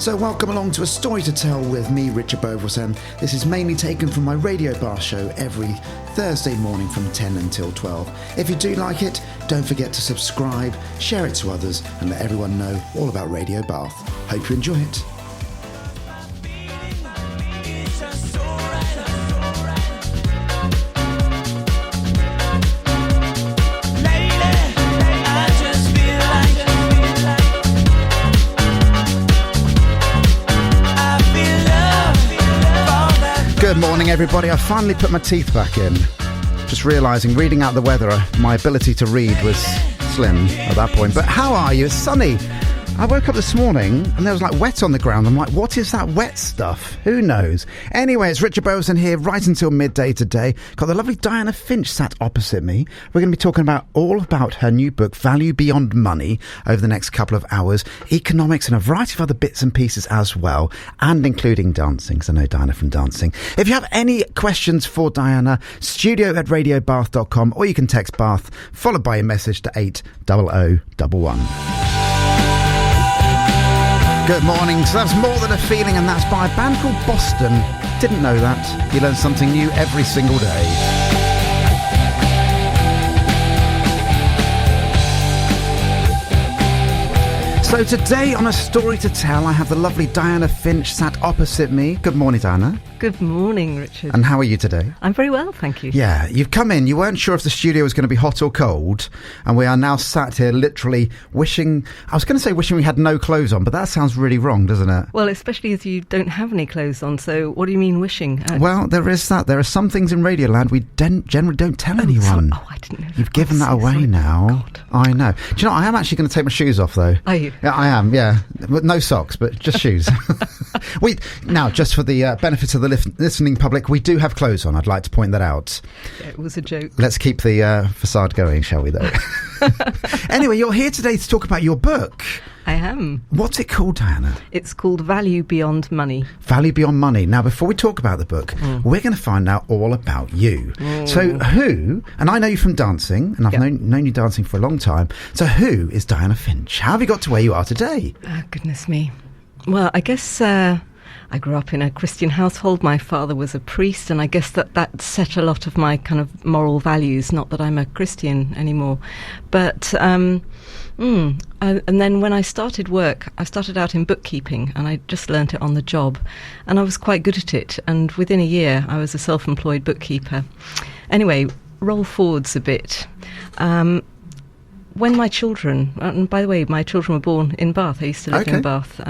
So welcome along to A Story to Tell with me, Richard Beauvoisin. This is mainly taken from my Radio Bath show every Thursday morning from 10 until 12. If you do like it, don't forget to subscribe, share it to others and let everyone know all about Radio Bath. Hope you enjoy it. Good morning, everybody. I finally put my teeth back in. Just realising, reading out the weather, my ability to read was slim at that point. But how are you? It's sunny. I woke up this morning and there was like wet on the ground. I'm like, what is that wet stuff? Who knows? Anyway, it's Richard Beauvoisin here right until midday today. Got the lovely Diana Finch sat opposite me. We're going to be talking all about her new book, Value Beyond Money, over the next couple of hours. Economics and a variety of other bits and pieces as well, and including dancing, because I know Diana from dancing. If you have any questions for Diana, studio@radiobath.com, or you can text Bath, followed by a message to 80011. Good morning. So that's More Than a Feeling, and that's by a band called Boston. Didn't know that. You learn something new every single day. So today on A Story to Tell, I have the lovely Diana Finch sat opposite me. Good morning, Diana. Good morning, Richard. And how are you today? I'm very well, thank you. Yeah, you've come in, you weren't sure if the studio was going to be hot or cold, and we are now sat here literally wishing we had no clothes on, but that sounds really wrong, doesn't it? Well, especially as you don't have any clothes on, so what do you mean wishing? Well, there is that. There are some things in Radioland we generally don't tell anyone. I didn't know that. You've given that away now. God. I know. Do you know, I am actually going to take my shoes off, though. Are you? Yeah, I am, yeah. No socks, but just shoes. Now, just for the benefit of the listening public, we do have clothes on. I'd like to point that out. Yeah, it was a joke. Let's keep the facade going, shall we, though? Anyway, you're here today to talk about your book. I am. What's it called, Diana? It's called Value Beyond Money. Value Beyond Money. Now, before we talk about the book, we're going to find out all about you. So and I know you from dancing, and I've known you dancing for a long time. So who is Diana Finch? How have you got to where you are today? Goodness me. Well, I guess I grew up in a Christian household. My father was a priest, and I guess that set a lot of my kind of moral values. Not that I'm a Christian anymore. But and then when I started work, I started out in bookkeeping, and I just learnt it on the job, and I was quite good at it, and within a year I was a self-employed bookkeeper. Anyway, roll forwards a bit. When my children, and by the way, my children were born in Bath. I used to live in Bath.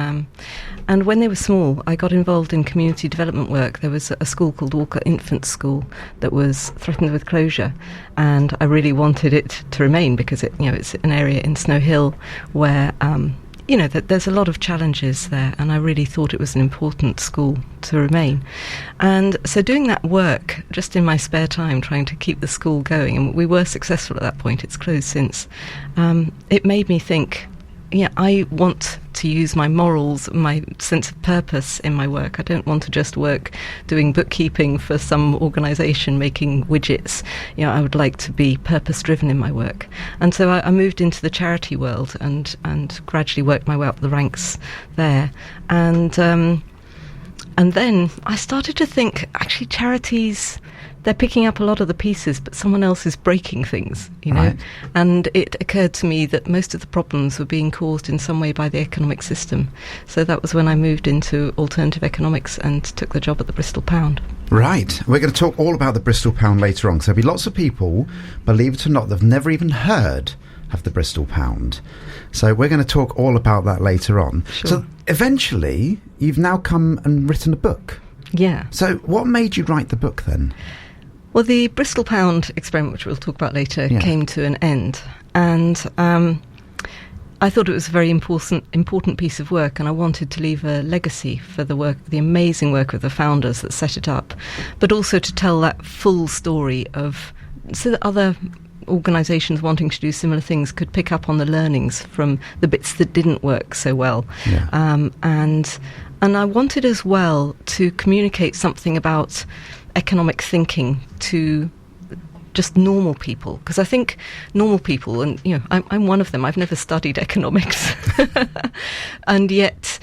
And when they were small, I got involved in community development work. There was a school called Walker Infant School that was threatened with closure, and I really wanted it to remain because it's an area in Snow Hill where that there's a lot of challenges there, and I really thought it was an important school to remain. And so doing that work just in my spare time, trying to keep the school going, and we were successful at that point, it's closed since, it made me think, I want to use my morals, my sense of purpose in my work. I don't want to just work doing bookkeeping for some organisation making widgets. I would like to be purpose-driven in my work. And so I moved into the charity world and gradually worked my way up the ranks there. And then I started to think, actually, charities, they're picking up a lot of the pieces, but someone else is breaking things, Right. And it occurred to me that most of the problems were being caused in some way by the economic system. So that was when I moved into alternative economics and took the job at the Bristol Pound. Right. We're going to talk all about the Bristol Pound later on, because there'll be lots of people, believe it or not, that have never even heard of the Bristol Pound. So we're going to talk all about that later on. Sure. So eventually, you've now come and written a book. Yeah. So what made you write the book then? Well, the Bristol Pound experiment, which we'll talk about later, came to an end. And I thought it was a very important piece of work, and I wanted to leave a legacy for the amazing work of the founders that set it up, but also to tell that full story so that other organisations wanting to do similar things could pick up on the learnings from the bits that didn't work so well. Yeah. And I wanted as well to communicate something about economic thinking to just normal people, because I think normal people, and I'm one of them, I've never studied economics, and yet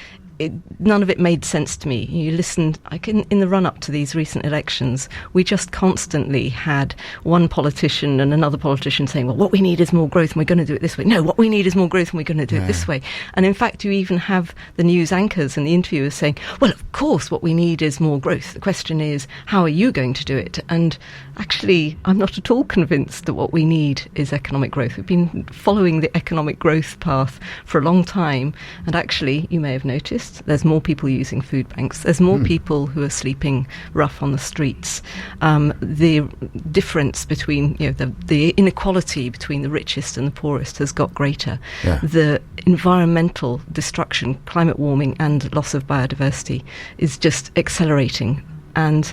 none of it made sense to me. You listened, in the run-up to these recent elections, we just constantly had one politician and another politician saying, well, what we need is more growth and we're going to do it this way. No, what we need is more growth and we're going to do it this way. And in fact, you even have the news anchors and the interviewers saying, well, of course, what we need is more growth. The question is, how are you going to do it? And actually, I'm not at all convinced that what we need is economic growth. We've been following the economic growth path for a long time. And actually, you may have noticed, there's more people using food banks. There's more people who are sleeping rough on the streets. The difference between, the inequality between the richest and the poorest has got greater. Yeah. The environmental destruction, climate warming and loss of biodiversity is just accelerating. And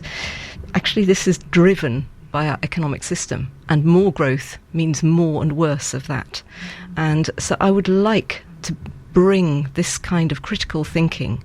actually, this is driven by our economic system. And more growth means more and worse of that. And so I would like to bring this kind of critical thinking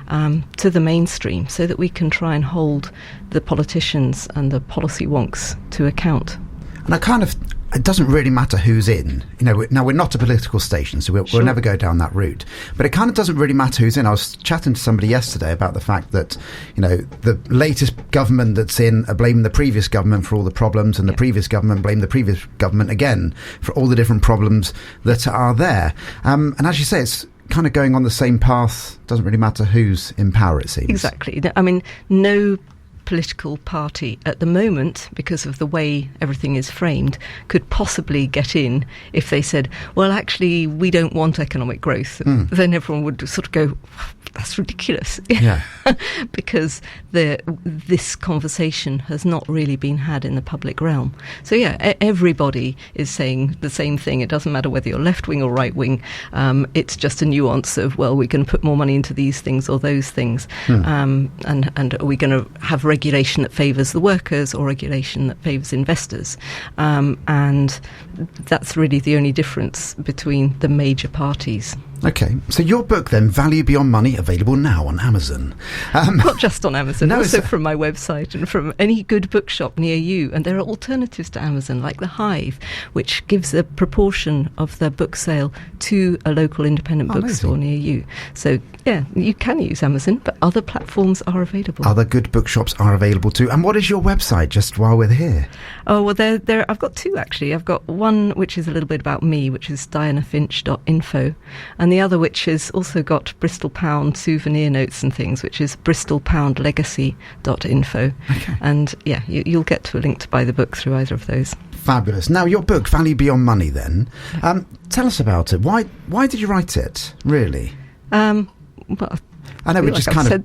to the mainstream so that we can try and hold the politicians and the policy wonks to account. And it doesn't really matter who's in. Now we're not a political station, so we'll never go down that route. But it kind of doesn't really matter who's in. I was chatting to somebody yesterday about the fact that, the latest government that's in are blaming the previous government for all the problems, and the previous government blame the previous government again for all the different problems that are there. And as you say, it's kind of going on the same path. Doesn't really matter who's in power, it seems. Exactly. I mean, no political party at the moment, because of the way everything is framed, could possibly get in if they said, well, actually, we don't want economic growth. Then everyone would sort of go, that's ridiculous. Yeah. Because this conversation has not really been had in the public realm. So, everybody is saying the same thing. It doesn't matter whether you're left-wing or right-wing. It's just a nuance of, well, we're going to put more money into these things or those things. And are we going to have regulation that favours the workers or regulation that favours investors? And that's really the only difference between the major parties. Okay, so your book then, Value Beyond Money, available now on Amazon. Not just on Amazon, also from my website and from any good bookshop near you. And there are alternatives to Amazon, like The Hive, which gives a proportion of their book sale to a local independent bookstore near you. So, you can use Amazon, but other platforms are available. Other good bookshops are available too. And what is your website, just while we're here? Oh, well, I've got two, actually. I've got one which is a little bit about me, which is dianafinch.info, and the other which has also got Bristol Pound souvenir notes and things, which is bristolpoundlegacy.info. Okay. And you'll get to a link to buy the book through either of those. Fabulous. Now, your book, Value Beyond Money, then. Tell us about it. Why did you write it, really? Well, I know we just kind of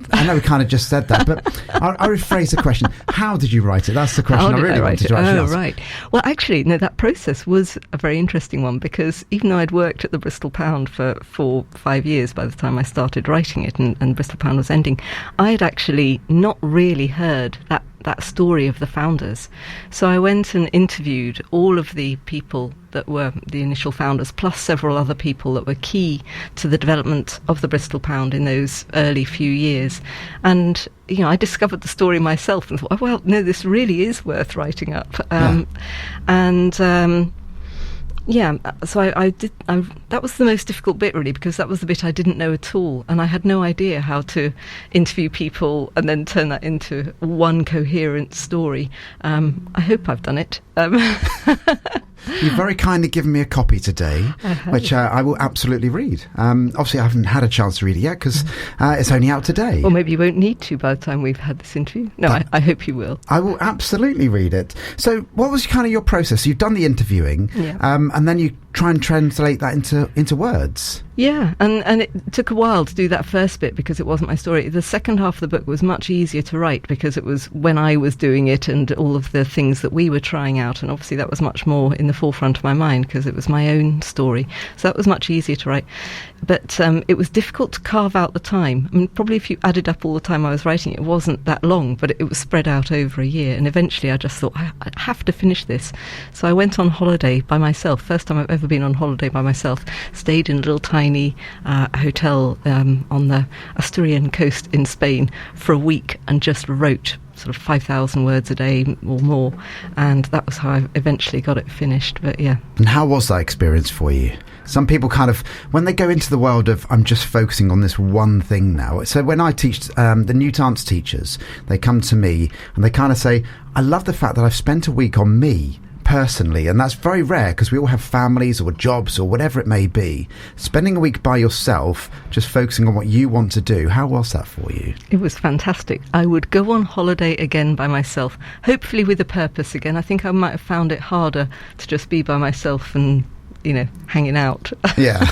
just said that, but I'll rephrase the question. How did you write it? That's the question I really wanted to actually ask. Right. Well, actually, no, that process was a very interesting one, because even though I'd worked at the Bristol Pound for 4-5 years by the time I started writing it and Bristol Pound was ending, I had actually not really heard that story of the founders. So I went and interviewed all of the people that were the initial founders, plus several other people that were key to the development of the Bristol Pound in those early few years. And, I discovered the story myself and thought, well, no, this really is worth writing up. So I did. That was the most difficult bit, really, because that was the bit I didn't know at all, and I had no idea how to interview people and then turn that into one coherent story. I hope I've done it. You've very kindly given me a copy today, which I will absolutely read. Obviously, I haven't had a chance to read it yet because it's only out today. Or maybe you won't need to by the time we've had this interview. No, I hope you will. I will absolutely read it. So what was kind of your process? You've done the interviewing, and then you try and translate that into words. Yeah, and it took a while to do that first bit because it wasn't my story. The second half of the book was much easier to write because it was when I was doing it and all of the things that we were trying out, and obviously that was much more in the forefront of my mind because it was my own story. So that was much easier to write. But it was difficult to carve out the time. I mean, probably if you added up all the time I was writing, it wasn't that long, but it was spread out over a year. And eventually I just thought, I have to finish this. So I went on holiday by myself. First time I've ever been on holiday by myself. Stayed in a little tiny hotel on the Asturian coast in Spain for a week and just wrote sort of 5,000 words a day or more. And that was how I eventually got it finished. But yeah. And how was that experience for you? Some people kind of, when they go into the world of, I'm just focusing on this one thing now. So when I teach the new dance teachers, they come to me and they kind of say, I love the fact that I've spent a week on me personally, and that's very rare because we all have families or jobs or whatever it may be. Spending a week by yourself, just focusing on what you want to do, how was that for you? It was fantastic. I would go on holiday again by myself, hopefully with a purpose again. I think I might have found it harder to just be by myself and, hanging out. Yeah.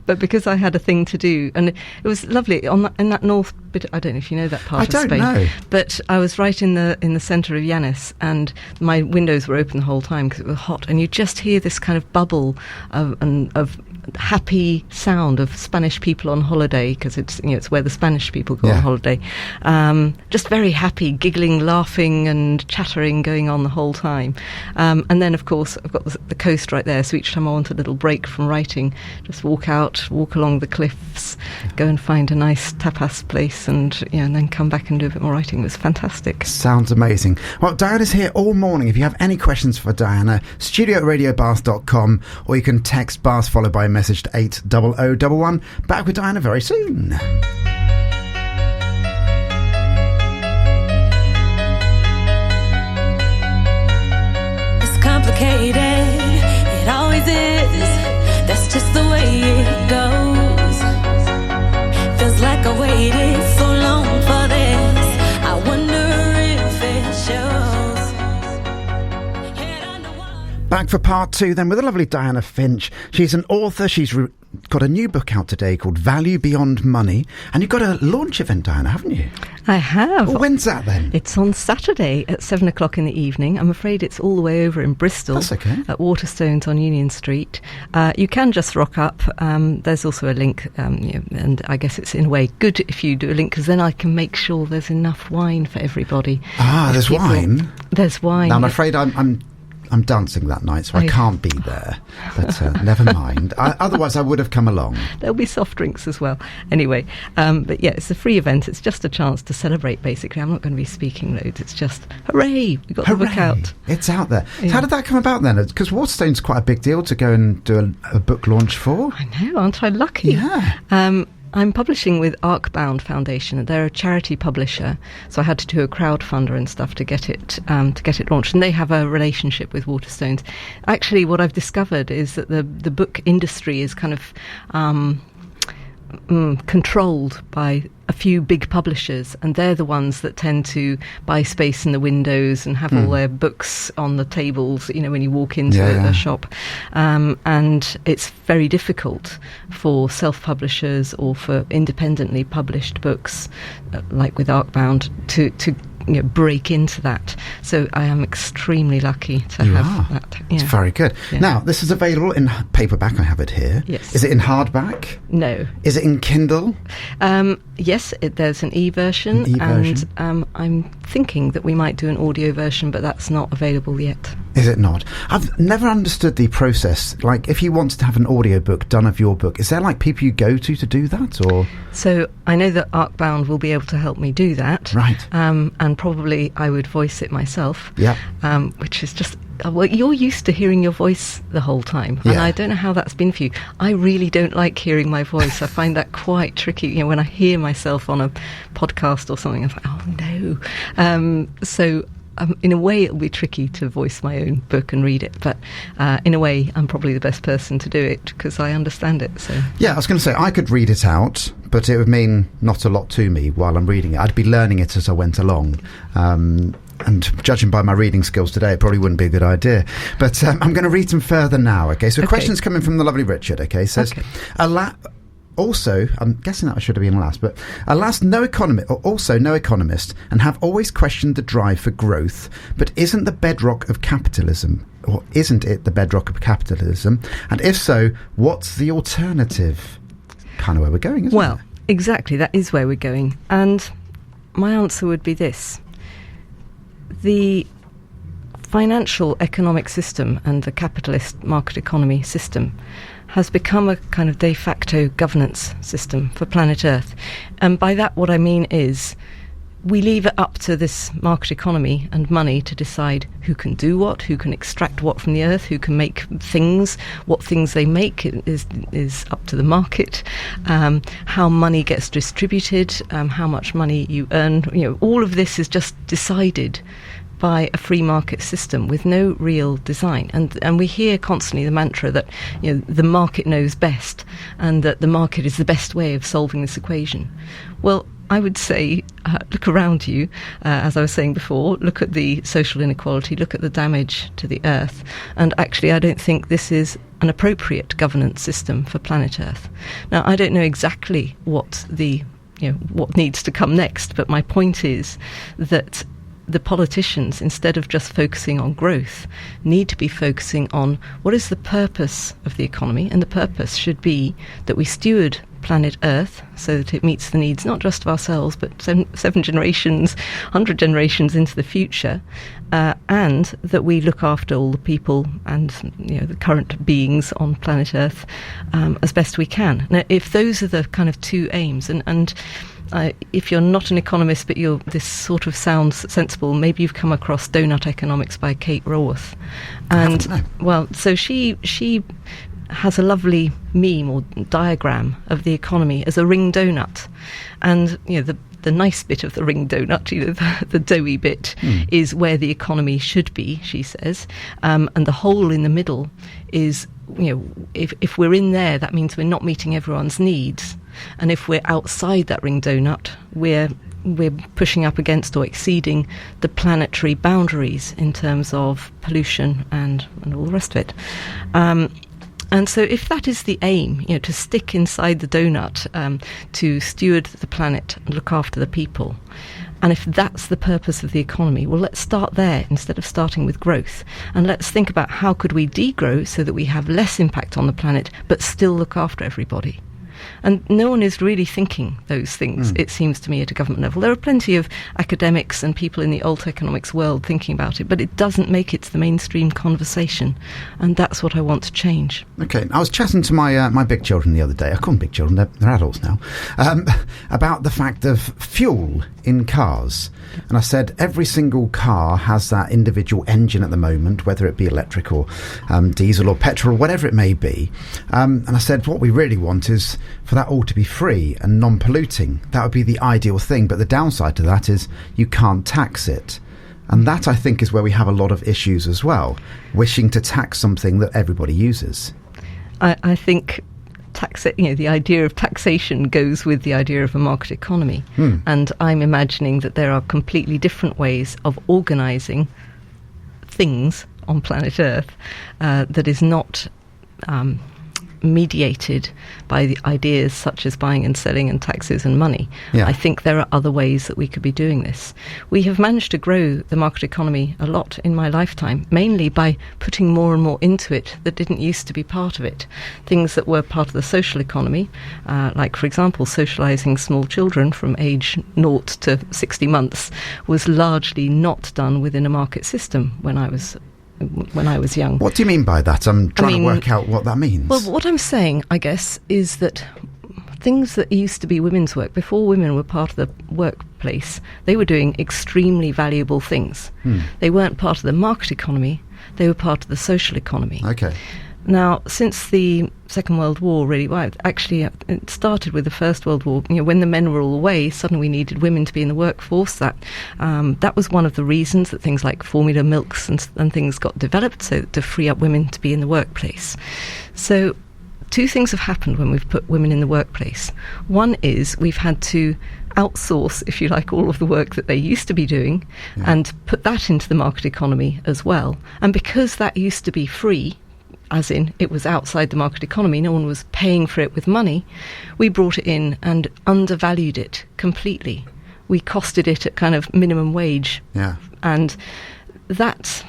But because I had a thing to do, and it was lovely in that north bit. I don't know if you know that part of Spain. I don't know. But I was right in the centre of Llanes, and my windows were open the whole time because it was hot, and you just hear this kind of bubble of happy sound of Spanish people on holiday, because it's where the Spanish people go on holiday. Just very happy, giggling, laughing, and chattering going on the whole time. And then, of course, I've got the coast right there, so each time I want a little break from writing, just walk along the cliffs, go and find a nice tapas place, and then come back and do a bit more writing. It was fantastic. Sounds amazing. Well, Diana's here all morning. If you have any questions for Diana, studio@radiobath.com, or you can text Bath followed by a message to 80011. Back with Diana very soon. It's complicated, it always is. That's just the way it goes. Feels like I waited so long for this. I wonder if it shows. Back for part 2 then with the lovely Diana Finch. She's an author. She's got a new book out today called Value Beyond Money. And you've got a launch event, Diana, haven't you? I have. Well, when's that then? It's on Saturday at 7 o'clock in the evening. I'm afraid it's all the way over in Bristol. That's okay. At Waterstones on Union Street. You can just rock up. There's also a link, and I guess it's in a way good if you do a link, because then I can make sure there's enough wine for everybody. There's wine? There's wine. Now, I'm afraid I'm dancing that night, so I can't be there. But never mind. Otherwise, I would have come along. There'll be soft drinks as well. Anyway, but yeah, it's a free event. It's just a chance to celebrate, basically. I'm not going to be speaking loads. It's just, hooray, we got the book out. It's out there. Yeah. So how did that come about then? Because Waterstone's quite a big deal to go and do a book launch for. I know, aren't I lucky? Yeah. I'm publishing with Arcbound Foundation. They're a charity publisher, so I had to do a crowdfunder and stuff to get it launched. And they have a relationship with Waterstones. Actually, what I've discovered is that the book industry is kind of controlled by a few big publishers, and they're the ones that tend to buy space in the windows and have all their books on the tables, when you walk into a shop. And it's very difficult for self-publishers or for independently published books, like with Arcbound, to break into that. So I am extremely lucky to have that. Yeah. It's very good. Yeah. Now, this is available in paperback. I have it here. Yes. Is it in hardback? No. Is it in Kindle? Yes, there's an e-version. And I'm thinking that we might do an audio version, but that's not available yet. Is it not? I've never understood the process. Like, if you wanted to have an audiobook done of your book, is there people you go to do that? Or so I know that Arcbound will be able to help me do that. Right. And probably I would voice it myself. Yeah. Which is just, well, you're used to hearing your voice the whole time. And I don't know how that's been for you. I really don't like hearing my voice. I find that quite tricky. When I hear myself on a podcast or something, I'm like, oh no. So in a way, it'll be tricky to voice my own book and read it, but in a way, I'm probably the best person to do it because I understand it. So yeah, I was going to say I could read it out, but it would mean not a lot to me while I'm reading it. I'd be learning it as I went along. And judging by my reading skills today, it probably wouldn't be a good idea. But I'm going to read some further now. Okay, so a question's coming from the lovely Richard. Okay, says, also, I'm guessing that I should have been last, but alas, no economist, and have always questioned the drive for growth, but isn't the bedrock of capitalism, or isn't it the bedrock of capitalism? And if so, what's the alternative? Kind of where we're going, isn't it? Well, exactly, that is where we're going. And my answer would be this. The financial economic system and the capitalist market economy system has become a kind of de facto governance system for planet Earth. And by that, what I mean is we leave it up to this market economy and money to decide who can do what, who can extract what from the earth, who can make things. What things they make is up to the market. How money gets distributed, how much money you earn. All of this is just decided by a free market system with no real design. And we hear constantly the mantra that the market knows best and that the market is the best way of solving this equation. Well, I would say, look around you, as I was saying before, look at the social inequality, look at the damage to the earth. And actually, I don't think this is an appropriate governance system for planet Earth. Now, I don't know exactly what what needs to come next, but my point is that the politicians, instead of just focusing on growth, need to be focusing on what is the purpose of the economy, and the purpose should be that we steward planet Earth so that it meets the needs not just of ourselves but 7 generations, 100 generations into the future, and that we look after all the people and the current beings on planet Earth as best we can. Now, if those are the kind of two aims, and if you're not an economist but this sort of sounds sensible, maybe you've come across Donut Economics by Kate Raworth. And well, so she has a lovely meme or diagram of the economy as a ring donut, and the nice bit of the ring donut, the doughy bit, is where the economy should be, she says, and the hole in the middle is, if we're in there, that means we're not meeting everyone's needs, and if we're outside that ring donut, we're pushing up against or exceeding the planetary boundaries in terms of pollution and all the rest of it. And so if that is the aim, to stick inside the donut, to steward the planet and look after the people, and if that's the purpose of the economy, well, let's start there instead of starting with growth. And let's think about how could we degrow so that we have less impact on the planet but still look after everybody. And no one is really thinking those things, it seems to me, at a government level. There are plenty of academics and people in the alt economics world thinking about it, but it doesn't make it to the mainstream conversation. And that's what I want to change. OK, I was chatting to my big children the other day. I call them big children, they're adults now, about the fact of fuel in cars. And I said every single car has that individual engine at the moment, whether it be electric or diesel or petrol, whatever it may be. And I said what we really want is for that all to be free and non-polluting. That would be the ideal thing. But the downside to that is you can't tax it. And that, I think, is where we have a lot of issues as well, wishing to tax something that everybody uses. I think the idea of taxation goes with the idea of a market economy. And I'm imagining that there are completely different ways of organising things on planet Earth that is not mediated by the ideas such as buying and selling and taxes and money. Yeah. I think there are other ways that we could be doing this. We have managed to grow the market economy a lot in my lifetime, mainly by putting more and more into it that didn't used to be part of it. Things that were part of the social economy, like, for example, socialising small children from age 0 to 60 months, was largely not done within a market system when I was young. What do you mean by that? I'm trying to work out what that means. Well, what I'm saying, I guess, is that things that used to be women's work, before women were part of the workplace, they were doing extremely valuable things. They weren't part of the market economy, they were part of the social economy. Okay. Now, since the Second World War, really, well, actually, it started with the First World War. When the men were all away, suddenly we needed women to be in the workforce. That was one of the reasons that things like formula milks and things got developed, so to free up women to be in the workplace. So, two things have happened when we've put women in the workplace. One is we've had to outsource, if you like, all of the work that they used to be doing and put that into the market economy as well. And because that used to be free, as in it was outside the market economy, no one was paying for it with money, we brought it in and undervalued it completely. We costed it at kind of minimum wage. Yeah. And that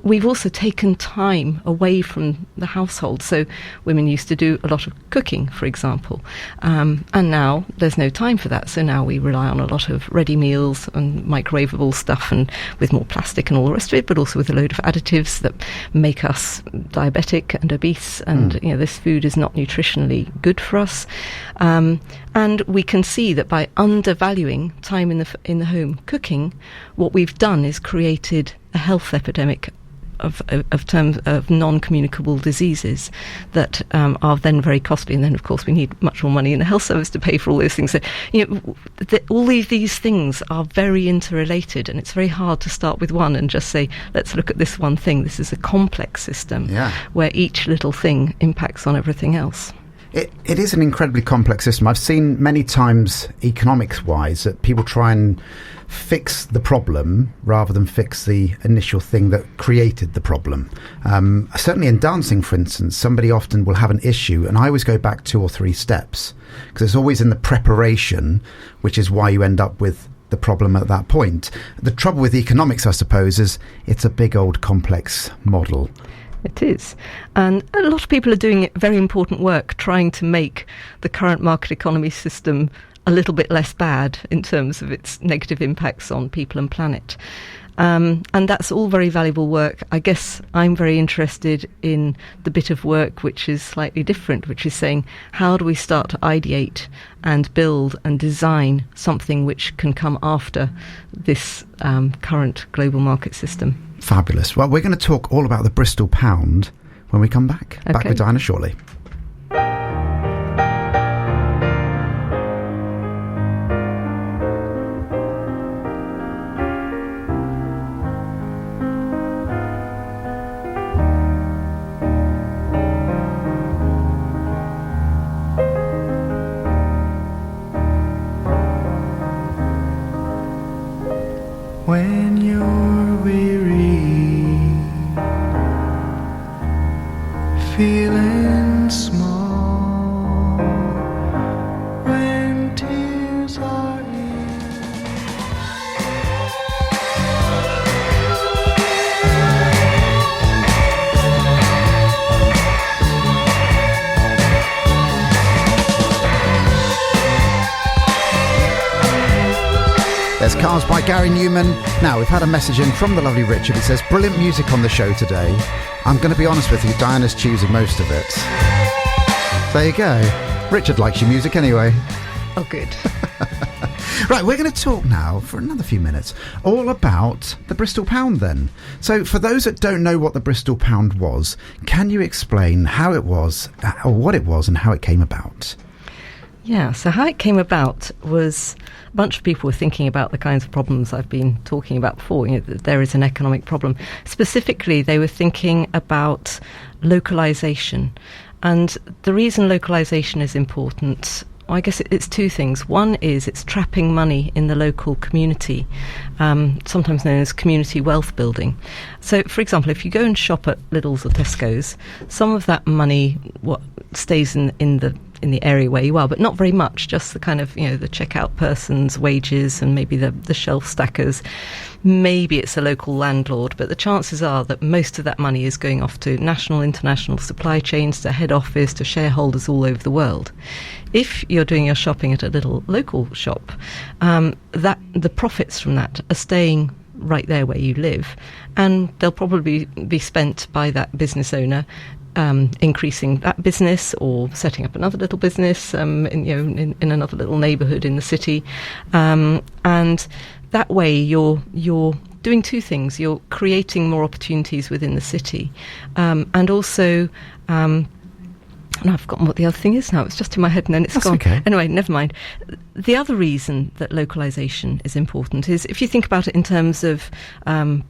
we've also taken time away from the household. So women used to do a lot of cooking, for example, and now there's no time for that. So now we rely on a lot of ready meals and microwavable stuff, and with more plastic and all the rest of it, but also with a load of additives that make us diabetic and obese, and this food is not nutritionally good for us. And And we can see that by undervaluing time in the home cooking, what we've done is created a health epidemic of terms of non-communicable diseases that are then very costly. And then, of course, we need much more money in the health service to pay for all those things. So, all these things are very interrelated, and it's very hard to start with one and just say, let's look at this one thing. This is a complex system where each little thing impacts on everything else. It is an incredibly complex system. I've seen many times, economics-wise, that people try and fix the problem rather than fix the initial thing that created the problem. Certainly in dancing, for instance, somebody often will have an issue, and I always go back 2 or 3 steps, because it's always in the preparation, which is why you end up with the problem at that point. The trouble with economics, I suppose, is it's a big old complex model. It is. And a lot of people are doing very important work trying to make the current market economy system a little bit less bad in terms of its negative impacts on people and planet. And that's all very valuable work. I guess I'm very interested in the bit of work which is slightly different, which is saying, how do we start to ideate and build and design something which can come after this current global market system? Fabulous. Well, we're going to talk all about the Bristol pound when we come back. Okay. Back with Diana shortly. When you're weary, feeling small, when tears are in. There's Cars by Gary Newman. Now, we've had a message in from the lovely Richard. He says, brilliant music on the show today. I'm going to be honest with you, Diana's choosing most of it. There you go. Richard likes your music anyway. Oh, good. Right, we're going to talk now for another few minutes all about the Bristol pound then. So for those that don't know what the Bristol pound was, can you explain how it was, or what it was and how it came about? Yeah, so how it came about was a bunch of people were thinking about the kinds of problems I've been talking about before. That there is an economic problem. Specifically, they were thinking about localisation. And the reason localisation is important, I guess it's 2 things. One is it's trapping money in the local community, sometimes known as community wealth building. So, for example, if you go and shop at Lidl's or Tesco's, some of that money stays in the area where you are, but not very much, just the kind of, the checkout person's wages and maybe the shelf stackers. Maybe it's a local landlord, but the chances are that most of that money is going off to national, international supply chains, to head office, to shareholders all over the world. If you're doing your shopping at a little local shop, that the profits from that are staying right there where you live, and they'll probably be spent by that business owner increasing that business or setting up another little business in another little neighbourhood in the city, and that way you're doing 2 things. You're creating more opportunities within the city, and also and I've forgotten what the other thing is now. It's just in my head and then it's gone. Okay. Anyway, never mind. The other reason that localisation is important is if you think about it in terms of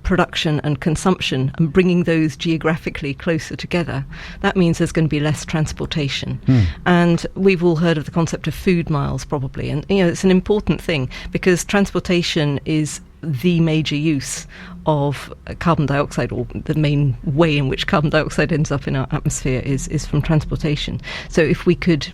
production and consumption and bringing those geographically closer together, that means there's going to be less transportation. And we've all heard of the concept of food miles probably. And, it's an important thing because transportation is the major use of carbon dioxide, or the main way in which carbon dioxide ends up in our atmosphere is from transportation. So if we could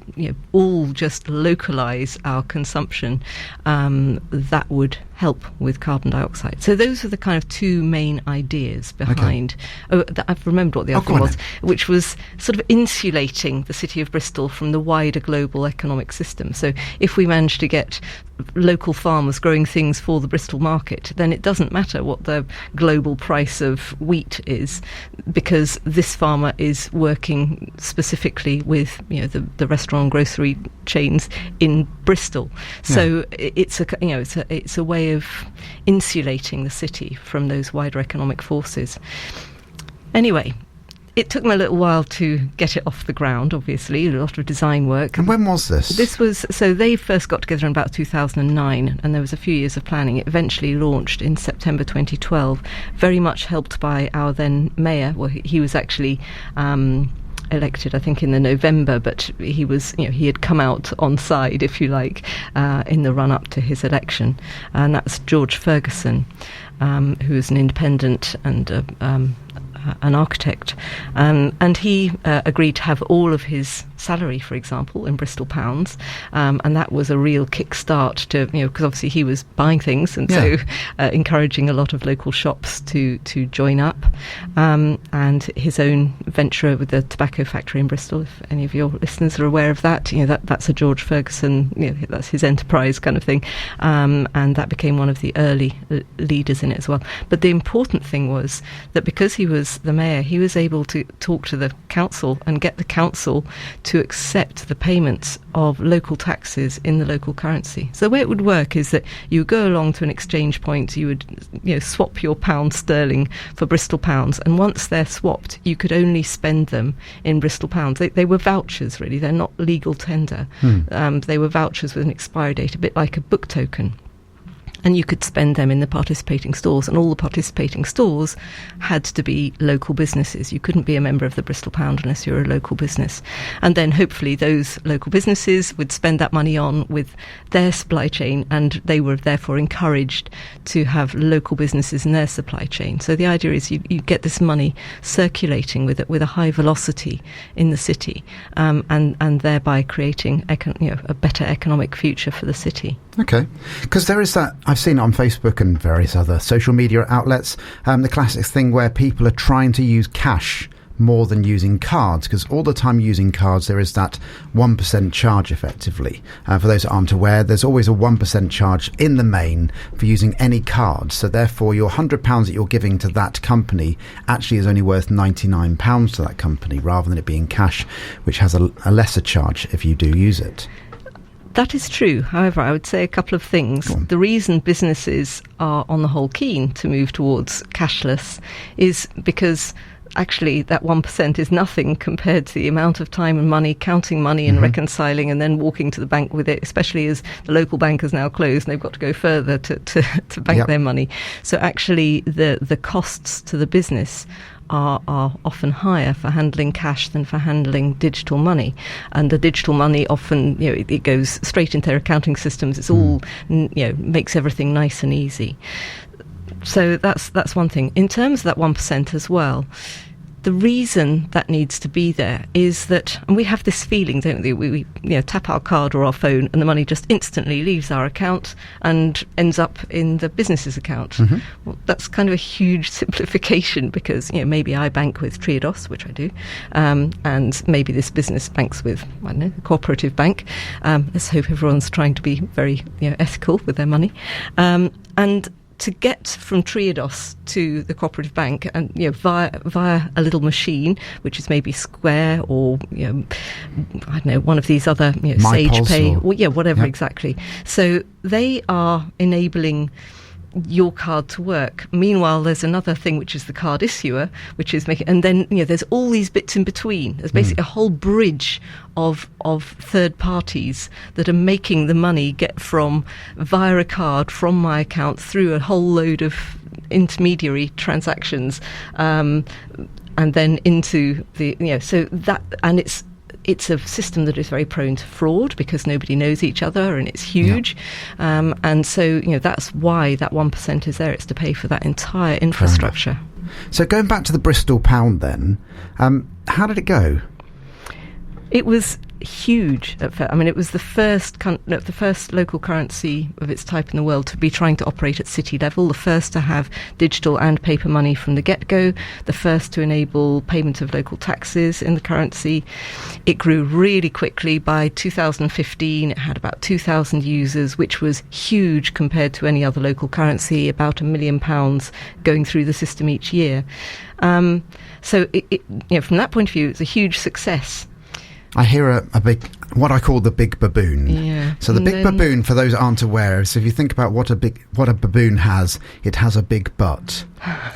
all just localise our consumption, that would help with carbon dioxide. So those are the kind of two main ideas behind. I've remembered what the other one was, which was sort of insulating the city of Bristol from the wider global economic system. So if we manage to get local farmers growing things for the Bristol market, then it doesn't matter what the global price of wheat is, because this farmer is working specifically with the restaurant and grocery chains in Bristol. So it's a way of insulating the city from those wider economic forces. Anyway, it took me a little while to get it off the ground, obviously, a lot of design work. And when was this? So they first got together in about 2009, and there was a few years of planning. It eventually launched in September 2012, very much helped by our then mayor. Well, he was actually elected, I think, in the November, but he was, he had come out on side, if you like, in the run-up to his election. And that's George Ferguson, who is an independent and an architect, and he agreed to have all of his salary, for example, in Bristol pounds, and that was a real kickstart to, because obviously he was buying things, and so encouraging a lot of local shops to join up, and his own venture with the tobacco factory in Bristol. If any of your listeners are aware of that, that's a George Ferguson, that's his enterprise kind of thing, and that became one of the early leaders in it as well. But the important thing was that because he was the mayor, he was able to talk to the council and get the council to accept the payments of local taxes in the local currency. So the way it would work is that you would go along to an exchange point, you would swap your pound sterling for Bristol pounds, and once they're swapped, you could only spend them in Bristol pounds. They were vouchers, really. They're not legal tender. They were vouchers with an expiry date, a bit like a book token. And you could spend them in the participating stores, and all the participating stores had to be local businesses. You couldn't be a member of the Bristol Pound unless you were a local business. And then hopefully those local businesses would spend that money on with their supply chain, and they were therefore encouraged to have local businesses in their supply chain. So the idea is you get this money circulating with a high velocity in the city, and thereby creating a better economic future for the city. Okay, because there is that, I've seen it on Facebook and various other social media outlets, the classic thing where people are trying to use cash more than using cards, because all the time using cards there is that 1% charge effectively. For those that aren't aware, there's always a 1% charge in the main for using any card, so therefore your £100 that you're giving to that company actually is only worth £99 to that company, rather than it being cash, which has a lesser charge if you do use it. That is true. However, I would say a couple of things. The reason businesses are on the whole keen to move towards cashless is because actually that 1% is nothing compared to the amount of time and money counting money and reconciling and then walking to the bank with it, especially as the local bank is now closed and they've got to go further to bank their money. So actually the costs to the business are often higher for handling cash than for handling digital money, and the digital money often it goes straight into their accounting systems. It's all makes everything nice and easy. So that's one thing. In terms of that 1% as well, the reason that needs to be there is that, and we have this feeling, don't we? We tap our card or our phone and the money just instantly leaves our account and ends up in the business's account. Well, that's kind of a huge simplification, because maybe I bank with Triodos, which I do, and maybe this business banks with, I don't know, a cooperative bank. Let's hope everyone's trying to be very ethical with their money. And to get from Triodos to the cooperative bank, and via a little machine, which is maybe Square or I don't know, one of these other Sage Pay, or whatever exactly. So they are enabling your card to work. Meanwhile, there's another thing, which is the card issuer, which is making, and then there's all these bits in between. There's basically a whole bridge of third parties that are making the money get from via a card from my account through a whole load of intermediary transactions, and then into the so that, and it's a system that is very prone to fraud because nobody knows each other, and it's huge. And so, that's why that 1% is there. It's to pay for that entire infrastructure. So going back to the Bristol pound then, how did it go? It was huge at first. I mean, it was the first local currency of its type in the world to be trying to operate at city level, the first to have digital and paper money from the get-go, the first to enable payment of local taxes in the currency. It grew really quickly. By 2015, it had about 2,000 users, which was huge compared to any other local currency, about £1 million going through the system each year. So, from that point of view, it's a huge success. I hear a big, what I call the big baboon. Yeah. So the big baboon, for those who aren't aware, so if you think about what a baboon has, it has a big butt.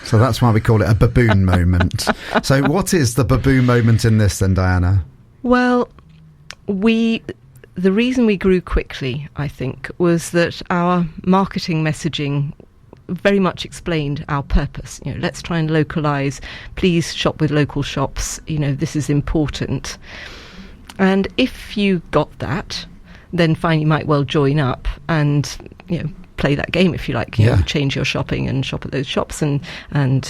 So that's why we call it a baboon moment. So what is the baboon moment in this then, Diana? Well, the reason we grew quickly, I think, was that our marketing messaging very much explained our purpose. Let's try and localise. Please shop with local shops. This is important. And if you got that, then fine, you might well join up and, play that game, if you like. Change your shopping and shop at those shops and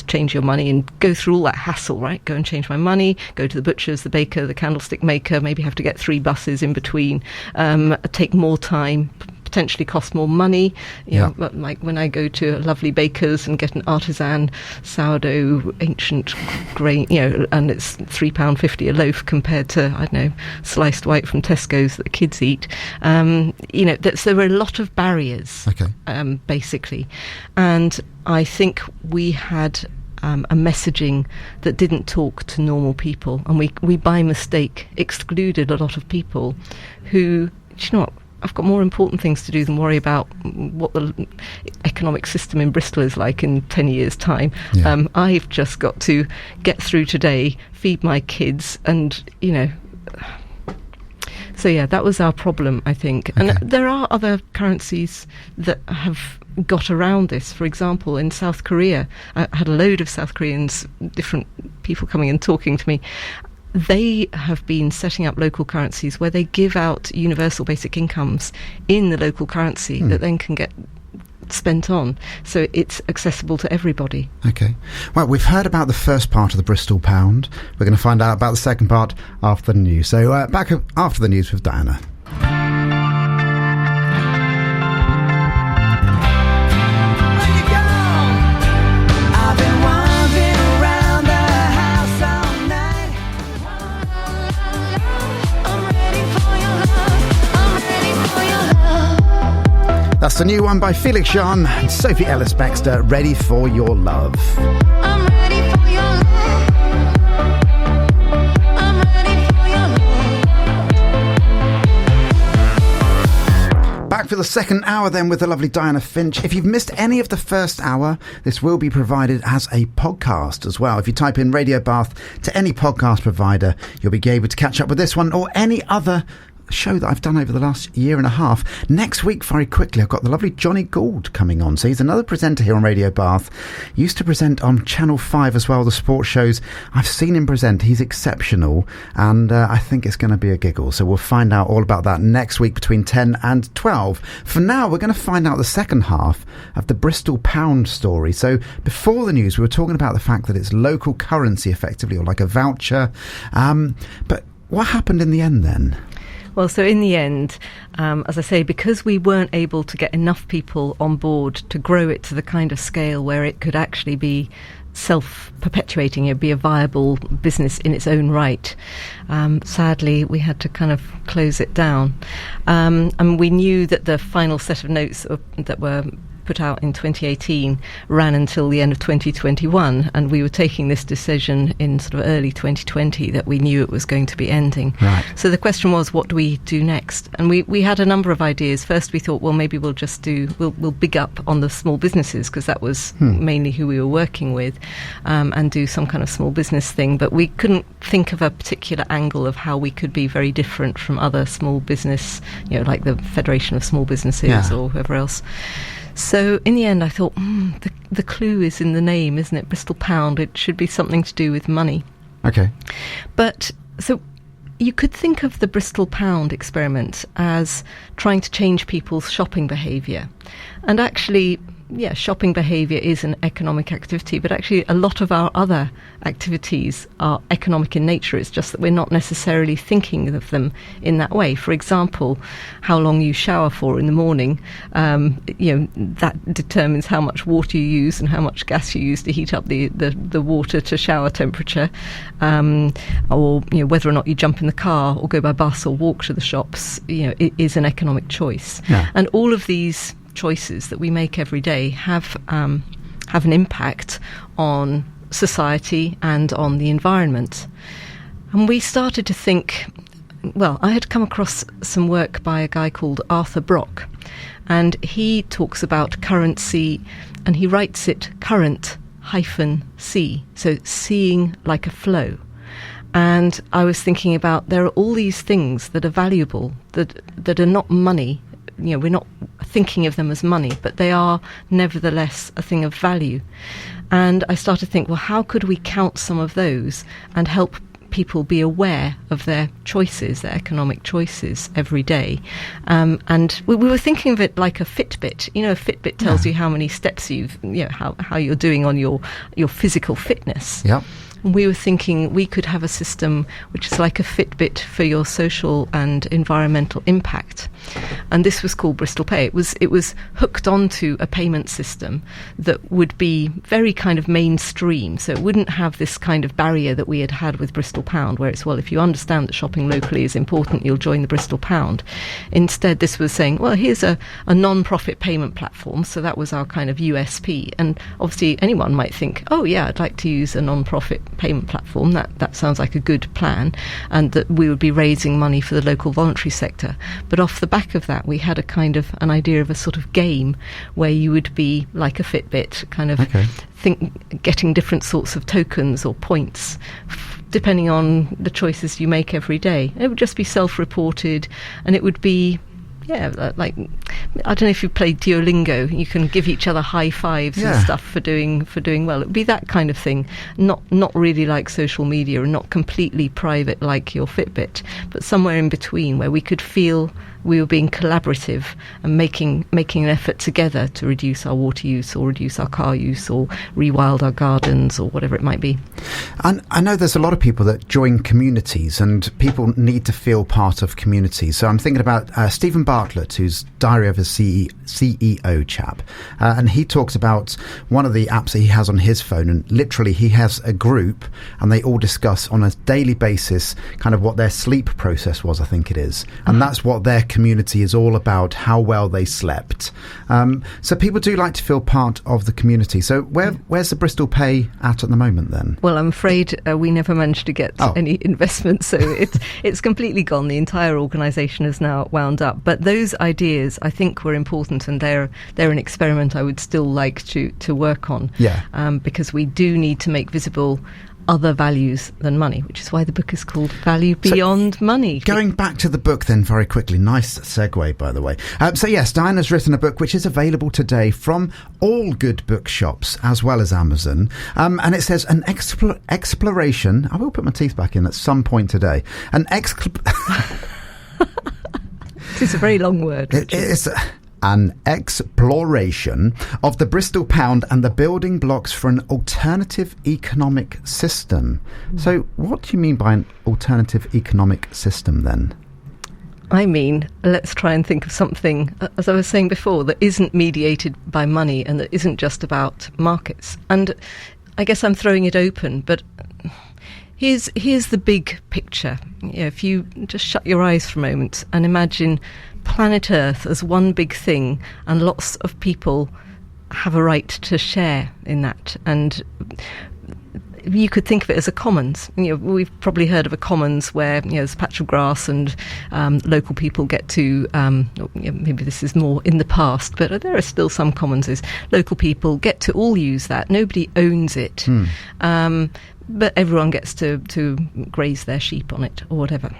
change your money and go through all that hassle, right? Go and change my money, go to the butcher's, the baker, the candlestick maker, maybe have to get 3 buses in between, take more time, potentially cost more money. Like when I go to a lovely baker's and get an artisan sourdough ancient grain, and it's £3.50 a loaf compared to, I don't know, sliced white from Tesco's that the kids eat. So there were a lot of barriers, basically. And I think we had a messaging that didn't talk to normal people, and we by mistake excluded a lot of people who, I've got more important things to do than worry about what the economic system in Bristol is like in 10 years' time. Yeah. I've just got to get through today, feed my kids, and, So, that was our problem, I think. Okay. And there are other currencies that have got around this. For example, in South Korea, I had a load of South Koreans, different people coming and talking to me. They have been setting up local currencies where they give out universal basic incomes in the local currency that then can get spent on. So it's accessible to everybody. Okay. Well, we've heard about the first part of the Bristol pound. We're going to find out about the second part after the news. So back after the news with Diana. That's the new one by Felix Jean and Sophie Ellis-Bextor, Ready for Your Love. I'm ready for your love. I'm ready for your love. Back for the second hour then with the lovely Diana Finch. If you've missed any of the first hour, this will be provided as a podcast as well. If you type in Radio Bath to any podcast provider, you'll be able to catch up with this one or any other show that I've done over the last year and a half. Next week, very quickly, I've got the lovely Johnny Gould coming on. So he's another presenter here on Radio Bath. Used to present on Channel 5 as well, the sports shows. I've seen him present. He's exceptional, and I think it's going to be a giggle. So we'll find out all about that next week between 10 and 12. For now, we're going to find out the second half of the Bristol pound story. So before the news, we were talking about the fact that it's local currency effectively, or like a voucher. But what happened in the end then? Well, so in the end, as I say, because we weren't able to get enough people on board to grow it to the kind of scale where it could actually be self-perpetuating, it'd be a viable business in its own right. Sadly, we had to kind of close it down. And we knew that the final set of notes that were put out in 2018 ran until the end of 2021, and we were taking this decision in sort of early 2020 that we knew it was going to be ending. Right. So the question was, what do we do next? And we had a number of ideas. First we thought, well, maybe we'll big up on the small businesses, because that was mainly who we were working with, and do some kind of small business thing, but we couldn't think of a particular angle of how we could be very different from other small business, like the Federation of Small Businesses or whoever else. So in the end, I thought, the clue is in the name, isn't it? Bristol Pound. It should be something to do with money. Okay. But so you could think of the Bristol Pound experiment as trying to change people's shopping behaviour. And actually, shopping behaviour is an economic activity, but actually a lot of our other activities are economic in nature. It's just that we're not necessarily thinking of them in that way. For example, how long you shower for in the morning, that determines how much water you use and how much gas you use to heat up the water to shower temperature, or whether or not you jump in the car or go by bus or walk to the shops. It is an economic choice, and all of these choices that we make every day have an impact on society and on the environment. And we started to think, well, I had come across some work by a guy called Arthur Brock, and he talks about currency, and he writes it current-c, so seeing like a flow. And I was thinking about, there are all these things that are valuable, that are not money. We're not thinking of them as money, but they are nevertheless a thing of value. And I started to think, well, how could we count some of those and help people be aware of their choices, their economic choices every day? And we were thinking of it like a Fitbit. A Fitbit tells you how many steps how you're doing on your physical fitness. Yeah. We were thinking we could have a system which is like a Fitbit for your social and environmental impact. And this was called Bristol Pay. It was hooked onto a payment system that would be very kind of mainstream. So it wouldn't have this kind of barrier that we had with Bristol Pound, where it's, well, if you understand that shopping locally is important, you'll join the Bristol Pound. Instead, this was saying, well, here's a non-profit payment platform. So that was our kind of USP. And obviously anyone might think, oh yeah, I'd like to use a non-profit payment platform. That sounds like a good plan, and that we would be raising money for the local voluntary sector. But off the back of that, we had an idea of a sort of game where you would be like a Fitbit, kind of getting different sorts of tokens or points depending on the choices you make every day. It would just be self-reported, and it would be like, I don't know if you played Duolingo, you can give each other high fives and stuff for doing well. It would be that kind of thing, not really like social media, and not completely private like your Fitbit, but somewhere in between, where we could feel we were being collaborative and making an effort together to reduce our water use, or reduce our car use, or rewild our gardens, or whatever it might be. And I know there's a lot of people that join communities, and people need to feel part of communities. So I'm thinking about Stephen Bartlett, who's Diary of a CEO chap, and he talks about one of the apps that he has on his phone, and literally he has a group, and they all discuss on a daily basis kind of what their sleep process was, I think it is, and that's what their community is all about, how well they slept. So people do like to feel part of the community. So where's the Bristol Pay at the moment then? Well, I'm afraid we never managed to get any investment, so it's completely gone. The entire organisation is now wound up. But those ideas, I think, were important, and they're an experiment I would still like to work on. Because we do need to make visible other values than money, which is why the book is called Value Beyond Money. Going back to the book then very quickly, nice segue by the way. So yes, Diana's written a book which is available today from all good bookshops as well as Amazon, and it says an exploration, I will put my teeth back in at some point today, It's a very long word. It's an exploration of the Bristol Pound and the building blocks for an alternative economic system. So what do you mean by an alternative economic system then? I mean, let's try and think of something, as I was saying before, that isn't mediated by money and that isn't just about markets. And I guess I'm throwing it open, but here's the big picture. If you just shut your eyes for a moment and imagine planet Earth as one big thing, and lots of people have a right to share in that, and you could think of it as a commons. We've probably heard of a commons where there's a patch of grass and local people get to, maybe this is more in the past, but there are still some commonses. Local people get to all use that. Nobody owns it, but everyone gets to graze their sheep on it or whatever.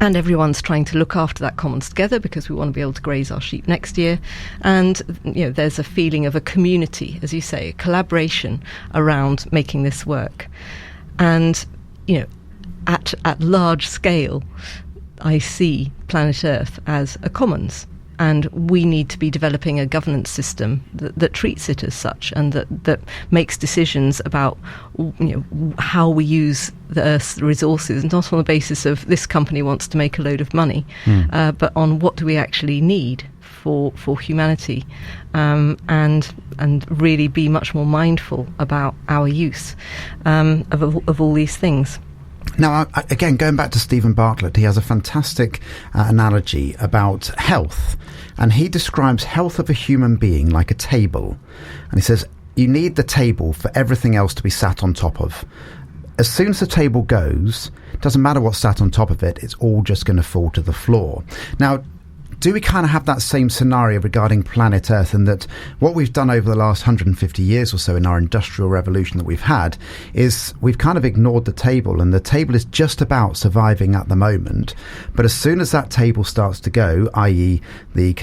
And everyone's trying to look after that commons together because we want to be able to graze our sheep next year. And there's a feeling of a community, as you say, a collaboration around making this work. And at large scale, I see planet Earth as a commons. And we need to be developing a governance system that treats it as such, and that makes decisions about how we use the Earth's resources, not on the basis of this company wants to make a load of money, but on what do we actually need for humanity, and really be much more mindful about our use of all these things. Now, again, going back to Stephen Bartlett, he has a fantastic analogy about health, and he describes health of a human being like a table, and he says you need the table for everything else to be sat on top of. As soon as the table goes, it doesn't matter what's sat on top of it, it's all just going to fall to the floor. Now, do we kind of have that same scenario regarding planet Earth, and that what we've done over the last 150 years or so in our industrial revolution that we've had is we've kind of ignored the table, and the table is just about surviving at the moment. But as soon as that table starts to go, i.e. the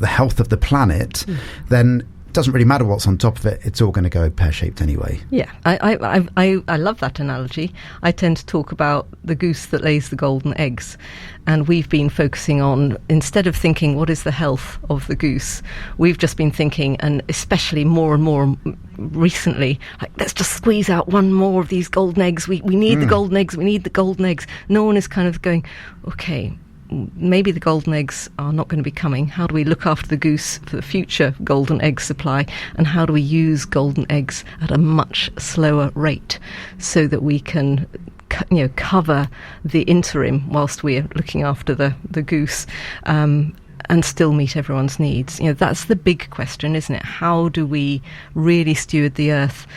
health of the planet, then it doesn't really matter what's on top of it, it's all going to go pear-shaped anyway. Yeah, I love that analogy. I tend to talk about the goose that lays the golden eggs, and we've been focusing on, instead of thinking what is the health of the goose, we've just been thinking, and especially more and more recently, like, let's just squeeze out one more of these golden eggs, we need the golden eggs, we need the golden eggs. No one is kind of going, okay, maybe the golden eggs are not going to be coming. How do we look after the goose for the future golden egg supply? And how do we use golden eggs at a much slower rate so that we can cover the interim whilst we're looking after the goose, and still meet everyone's needs? That's the big question, isn't it? How do we really steward the Earth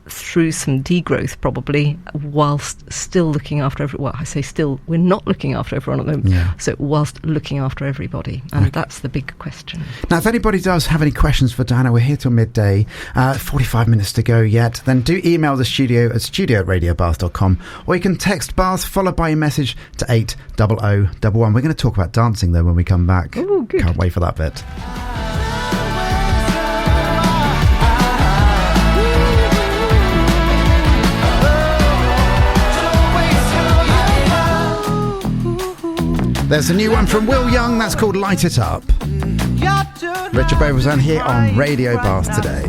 through some degrowth, probably, whilst still looking after everyone? Well, I say still, we're not looking after everyone at the moment, so whilst looking after everybody, and that's the big question. Now, if anybody does have any questions for Diana, we're here till midday, 45 minutes to go yet, then do email the studio at studio@radiobath.com, or you can text Bath followed by a message to 80011. We're going to talk about dancing, though, when we come back. Ooh, good. Can't wait for that bit. There's a new one from Will Young that's called Light It Up. Richard Beauvoisin here on Radio Bath today.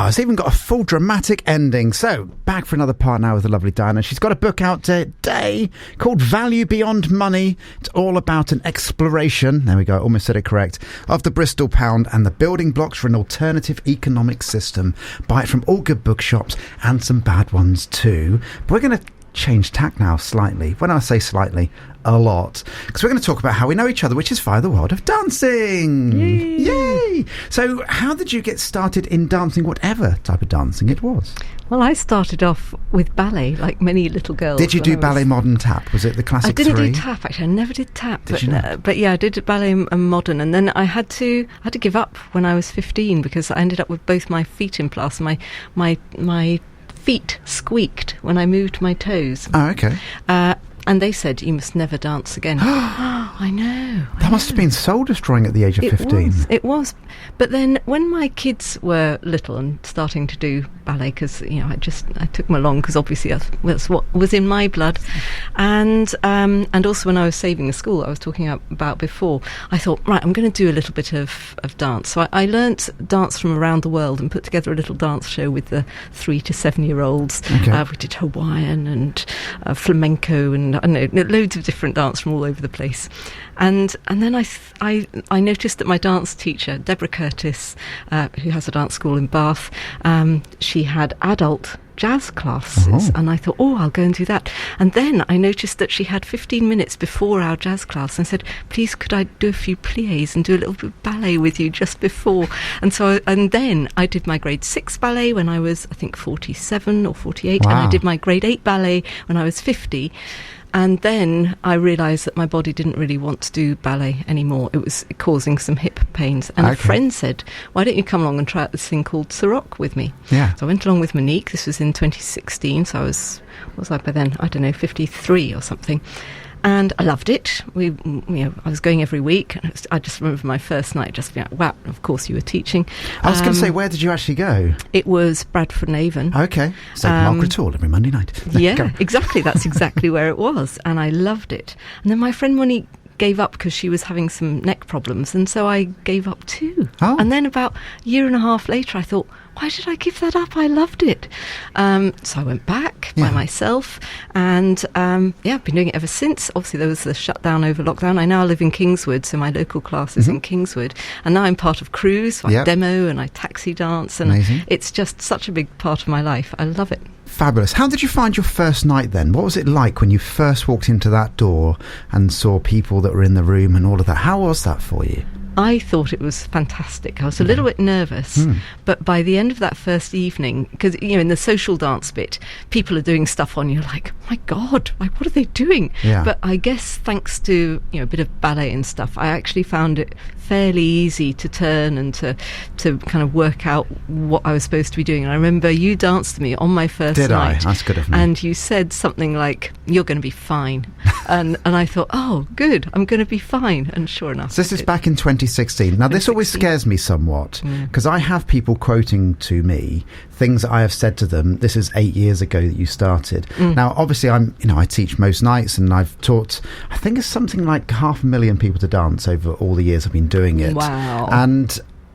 It's even got a full dramatic ending. So, back for another part now with the lovely Diana. She's got a book out today called Value Beyond Money. It's all about an exploration, there we go, almost said it correct, of the Bristol pound and the building blocks for an alternative economic system. Buy it from all good bookshops and some bad ones too. But we're going to change tack now slightly. When I say slightly, a lot, because we're going to talk about how we know each other, which is via the world of dancing. Yay! So how did you get started in dancing, whatever type of dancing it was? Well, I started off with ballet, like many little girls. Did you do ballet, modern, tap? Was it the classic three? I didn't three? do tap, actually. I never did tap. Did you not? But yeah, I did ballet and modern, and then I had to give up when I was 15 because I ended up with both my feet in plaster. My feet squeaked when I moved my toes. Oh, okay. And they said, you must never dance again. I know. That must have been soul-destroying at the age of 15. It was. But then when my kids were little and starting to do ballet, because, I took them along because obviously that's what was in my blood. And also when I was saving the school I was talking about before, I thought, right, I'm going to do a little bit of dance. So I learnt dance from around the world and put together a little dance show with the 3 to 7-year-olds. Okay. We did Hawaiian and flamenco and I don't know, loads of different dance from all over the place. And then I noticed that my dance teacher, Deborah Curtis, who has a dance school in Bath, she had adult jazz classes, and I thought, I'll go and do that. And then I noticed that she had 15 minutes before our jazz class and said, please could I do a few pliés and do a little bit of ballet with you just before. And then I did my grade 6 ballet when I was, I think, 47 or 48. Wow. And I did my grade 8 ballet when I was 50. And then I realised that my body didn't really want to do ballet anymore. It was causing some hip pains. And a friend said, why don't you come along and try out this thing called Sirocco with me? Yeah. So I went along with Monique. This was in 2016. So I was by then, I don't know, 53 or something. And I loved it. I was going every week. I just remember my first night just being like, wow, of course you were teaching. I was going to say, where did you actually go? It was Bradford and Avon. Okay. St Margaret's Hall every Monday night. Yeah, exactly. That's exactly where it was. And I loved it. And then my friend Monique gave up because she was having some neck problems, and so I gave up too. Oh. And then about a year and a half later I thought, why did I give that up? I loved it. So I went back by myself, and I've been doing it ever since. Obviously there was the shutdown over lockdown. I now live in Kingswood, so my local class is in Kingswood, and now I'm part of crews, so I demo and I taxi dance, and it's just such a big part of my life. I love it. Fabulous. How did you find your first night then? What was it like when you first walked into that door and saw people that were in the room and all of that? How was that for you? I thought it was fantastic. I was a little bit nervous, but by the end of that first evening, because in the social dance bit, people are doing stuff on you like, my God, like, what are they doing? Yeah. But I guess thanks to a bit of ballet and stuff, I actually found it fairly easy to turn and to kind of work out what I was supposed to be doing. And I remember you danced to me on my first night. Did I? That's good of me. And you said something like, you're going to be fine. and I thought, oh, good, I'm going to be fine. And sure enough. So this is back in 2016. Now, this always scares me somewhat, because I have people quoting to me things that I have said to them. This is 8 years ago that you started. Now, obviously, I teach most nights, and I've taught, I think it's something like 500,000 people to dance over all the years I've been doing it. Wow.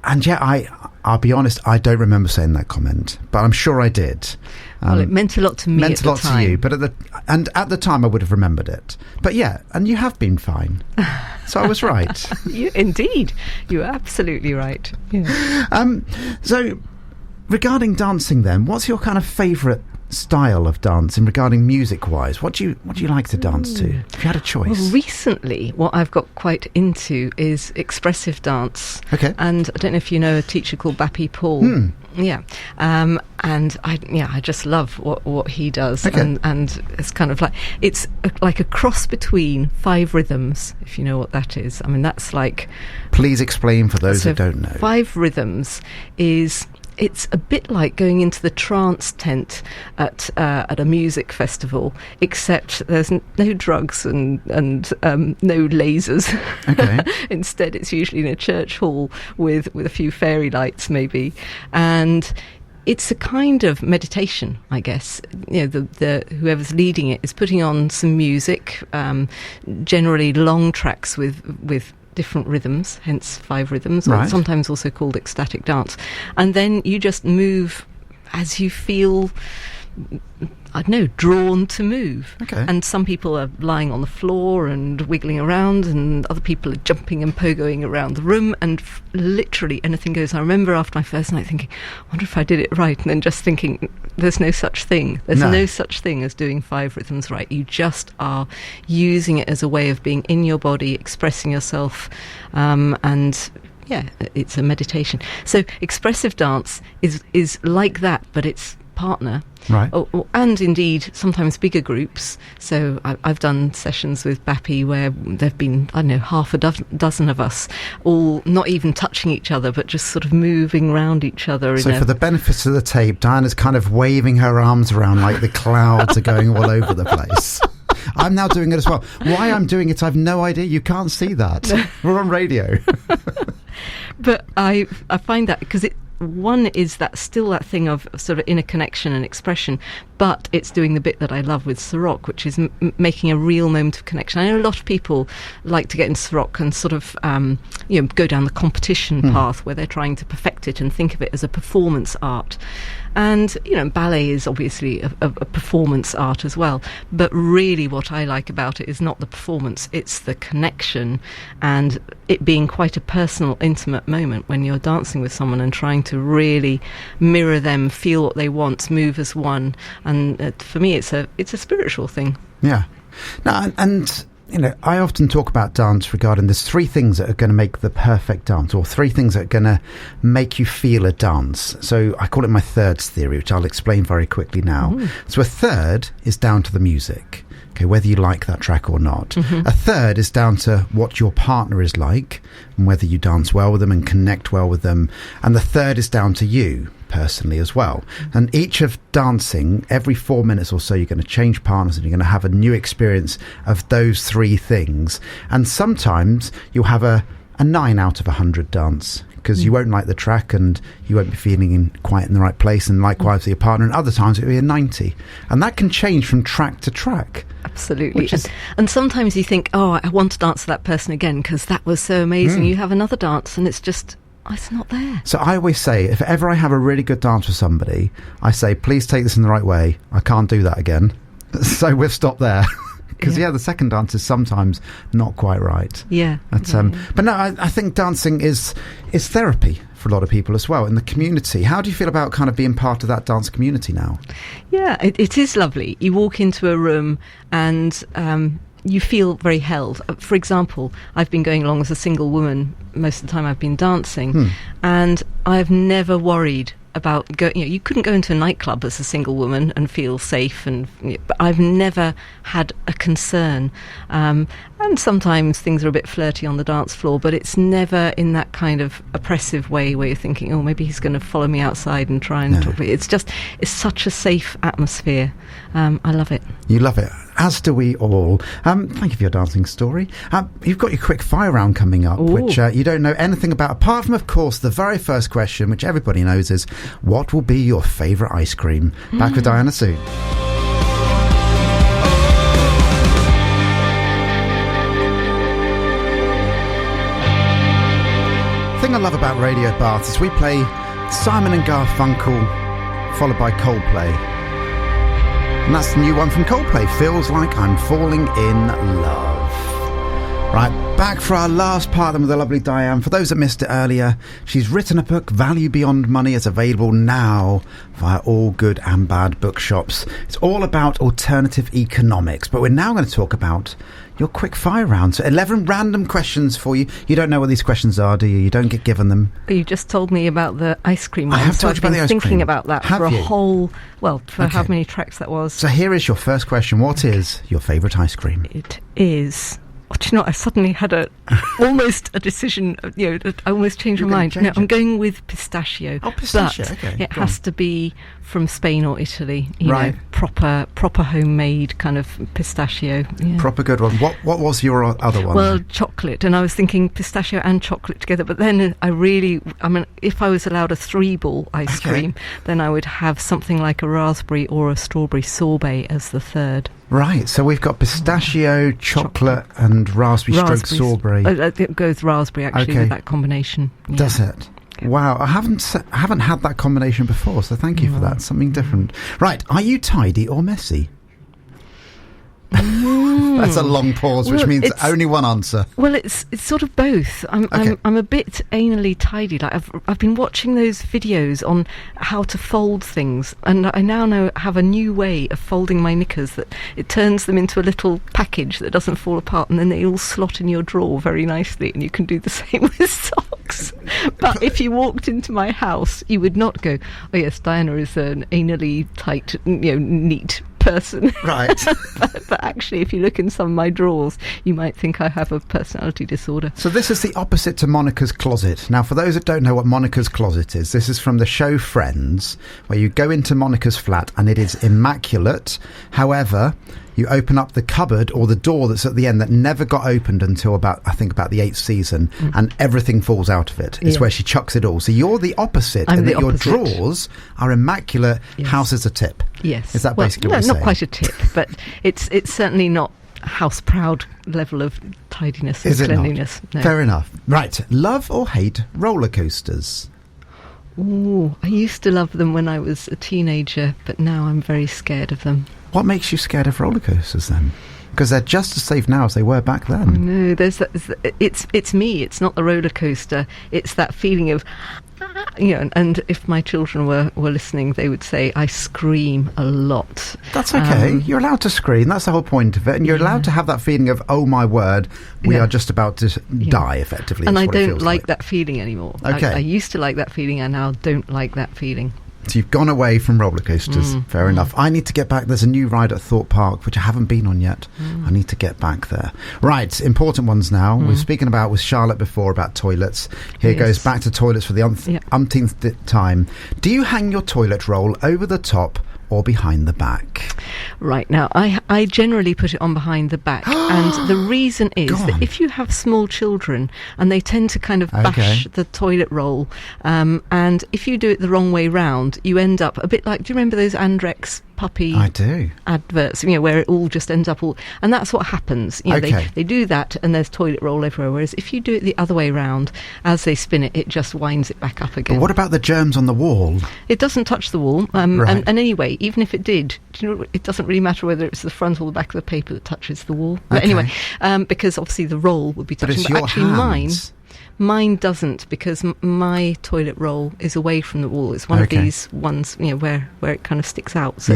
And yeah, I'll be honest, I don't remember saying that comment, but I'm sure I did. Well, it meant a lot to me at the time. Meant a lot to you, but at the time I would have remembered it. But yeah, and you have been fine. So I was right. Indeed. You were absolutely right. Yeah. So regarding dancing then, what's your kind of favourite style of dancing regarding music-wise? What do you like to dance to, if you had a choice? Well, recently, what I've got quite into is expressive dance. Okay. And I don't know if you know a teacher called Bappy Paul. Yeah. And I just love what he does. Okay. And it's kind of like, it's like a cross between 5 rhythms, if you know what that is. I mean, that's like... Please explain for those that don't know. 5 rhythms is... It's a bit like going into the trance tent at a music festival, except there's no drugs and no lasers. Okay. Instead, it's usually in a church hall with a few fairy lights, maybe, and it's a kind of meditation, I guess. The whoever's leading it is putting on some music, generally long tracks with different rhythms, hence 5 rhythms, or sometimes also called ecstatic dance. And then you just move as you feel, I don't know, drawn to move. Okay. And some people are lying on the floor and wiggling around, and other people are jumping and pogoing around the room, and literally anything goes. I remember after my first night thinking, I wonder if I did it right, and then just thinking, there's no such thing. There's no such thing as doing 5 rhythms right. You just are using it as a way of being in your body, expressing yourself, and yeah, it's a meditation. So expressive dance is like that, but it's partner. Right. And indeed sometimes bigger groups. So I've done sessions with Bappy where there've been, I don't know, half a dozen of us, all not even touching each other, but just sort of moving around each other. So for the benefits of the tape, Diana's kind of waving her arms around like the clouds are going all over the place. I'm now doing it as well. Why I'm doing it, I've no idea. You can't see that. We're on radio. But I find that because one is that still that thing of sort of inner connection and expression, but it's doing the bit that I love with Sarok, which is making a real moment of connection. I know a lot of people like to get into Sarok and sort of go down the competition path where they're trying to perfect it and think of it as a performance art. And ballet is obviously a performance art as well, but really what I like about it is not the performance, it's the connection, and it being quite a personal, intimate moment when you're dancing with someone and trying to really mirror them, feel what they want, move as one. And for me, it's a spiritual thing. Yeah. Now, and I often talk about dance regarding there's 3 things that are going to make the perfect dance, or 3 things that are going to make you feel a dance. So I call it my thirds theory, which I'll explain very quickly now. So a third is down to the music, okay, whether you like that track or not. A third is down to what your partner is like and whether you dance well with them and connect well with them. And the third is down to you, personally as well. And each of dancing, every 4 minutes or so, you're going to change partners and you're going to have a new experience of those three things. And sometimes you'll have a 9 out of 100 dance, because you won't like the track and you won't be feeling quite in the right place, and likewise with your partner. And other times it'll be a 90. And that can change from track to track. Absolutely. And sometimes you think, oh, I want to dance with that person again because that was so amazing. You have another dance and it's just, it's not there. So I always say, if ever I have a really good dance with somebody, I say, please take this in the right way. I can't do that again. So we've stopped there. Because, the second dance is sometimes not quite right. Yeah. But no, I think dancing is therapy for a lot of people as well in the community. How do you feel about kind of being part of that dance community now? Yeah, it is lovely. You walk into a room and you feel very held. For example, I've been going along as a single woman most of the time I've been dancing, and I've never worried about going. You couldn't go into a nightclub as a single woman and feel safe, but I've never had a concern. And sometimes things are a bit flirty on the dance floor, but it's never in that kind of oppressive way where you're thinking, oh, maybe he's going to follow me outside and try and talk to me. It's such a safe atmosphere. I love it. You love it, as do we all. Thank you for your dancing story. You've got your quick fire round coming up, which you don't know anything about, apart from, of course, the very first question, which everybody knows, is what will be your favourite ice cream? Back with Diana soon. The thing I love about Radio Bath is we play Simon and Garfunkel followed by Coldplay. And that's the new one from Coldplay, Feels Like I'm Falling in Love. Right, back for our last part then with the lovely Diane. For those that missed it earlier, she's written a book, Value Beyond Money. It's available now via all good and bad bookshops. It's all about alternative economics, but we're now going to talk about your quick fire round. So 11 random questions for you. You don't know what these questions are, do you? You don't get given them. You just told me about the ice cream one. I have told you about the ice cream. I've been thinking about that for a whole, for how many tracks that was. So here is your first question. What is your favourite ice cream? It is... do you know, I suddenly had almost a decision, I almost changed my mind. No, I'm going with pistachio. Oh, pistachio, but okay. It has to be from Spain or Italy. You right. know, proper homemade kind of pistachio. Yeah. Proper good one. What was your other one? Well, chocolate. And I was thinking pistachio and chocolate together. But then if I was allowed a 3-ball ice cream, then I would have something like a raspberry or a strawberry sorbet as the third. Right, so we've got pistachio, chocolate and raspberry stroke sorbet. It goes raspberry, actually, with that combination. Yeah. Does it? Yeah. Wow, I haven't had that combination before, so thank you for that. Something different. Right, are you tidy or messy? That's a long pause, which means only one answer. Well, it's sort of both. I'm a bit anally tidy. Like I've been watching those videos on how to fold things, and I now have a new way of folding my knickers that it turns them into a little package that doesn't fall apart, and then they all slot in your drawer very nicely, and you can do the same with socks. But if you walked into my house, you would not go, oh yes, Diana is an anally tight, neat person. Right. but actually, if you look in some of my drawers, you might think I have a personality disorder. So this is the opposite to Monica's closet. Now, for those that don't know what Monica's closet is, this is from the show Friends, where you go into Monica's flat and it is immaculate. However, you open up the cupboard or the door that's at the end that never got opened until about the 8th season, and everything falls out of it. It's where she chucks it all. So you're the opposite, in that your drawers are immaculate, house is a tip. Yes. Is that basically what you're saying? Not quite a tip, but it's certainly not house proud level of tidiness and cleanliness. No. Fair enough. Right, love or hate roller coasters? Ooh, I used to love them when I was a teenager, but now I'm very scared of them. What makes you scared of roller coasters then? Because they're just as safe now as they were back then. Oh, no, it's me. It's not the roller coaster. It's that feeling of, and if my children were listening, they would say I scream a lot. That's okay. You're allowed to scream. That's the whole point of it. And you're allowed to have that feeling of, oh my word, we are just about to die, effectively. And I don't like that feeling anymore. Okay. I used to like that feeling. I now don't like that feeling. So you've gone away from roller coasters. Fair enough. I need to get back. There's a new ride at Thorpe Park, which I haven't been on yet. I need to get back there. Right, important ones now. We were speaking about with Charlotte before about toilets. Here goes back to toilets for the umpteenth time. Do you hang your toilet roll over the top or behind the back? Right, now I generally put it on behind the back, and the reason is that if you have small children and they tend to kind of bash the toilet roll, and if you do it the wrong way round, you end up a bit like, do you remember those Andrex puppy adverts, where it all just ends up and that's what happens. They do that and there's toilet roll everywhere, whereas if you do it the other way round, as they spin it, it just winds it back up again. But what about the germs on the wall? It doesn't touch the wall, and anyway, even if it did, it doesn't really matter whether it's the front or the back of the paper that touches the wall. But anyway, because obviously the roll would be touching, but actually mine doesn't, because my toilet roll is away from the wall. It's one of these ones, where it kind of sticks out. So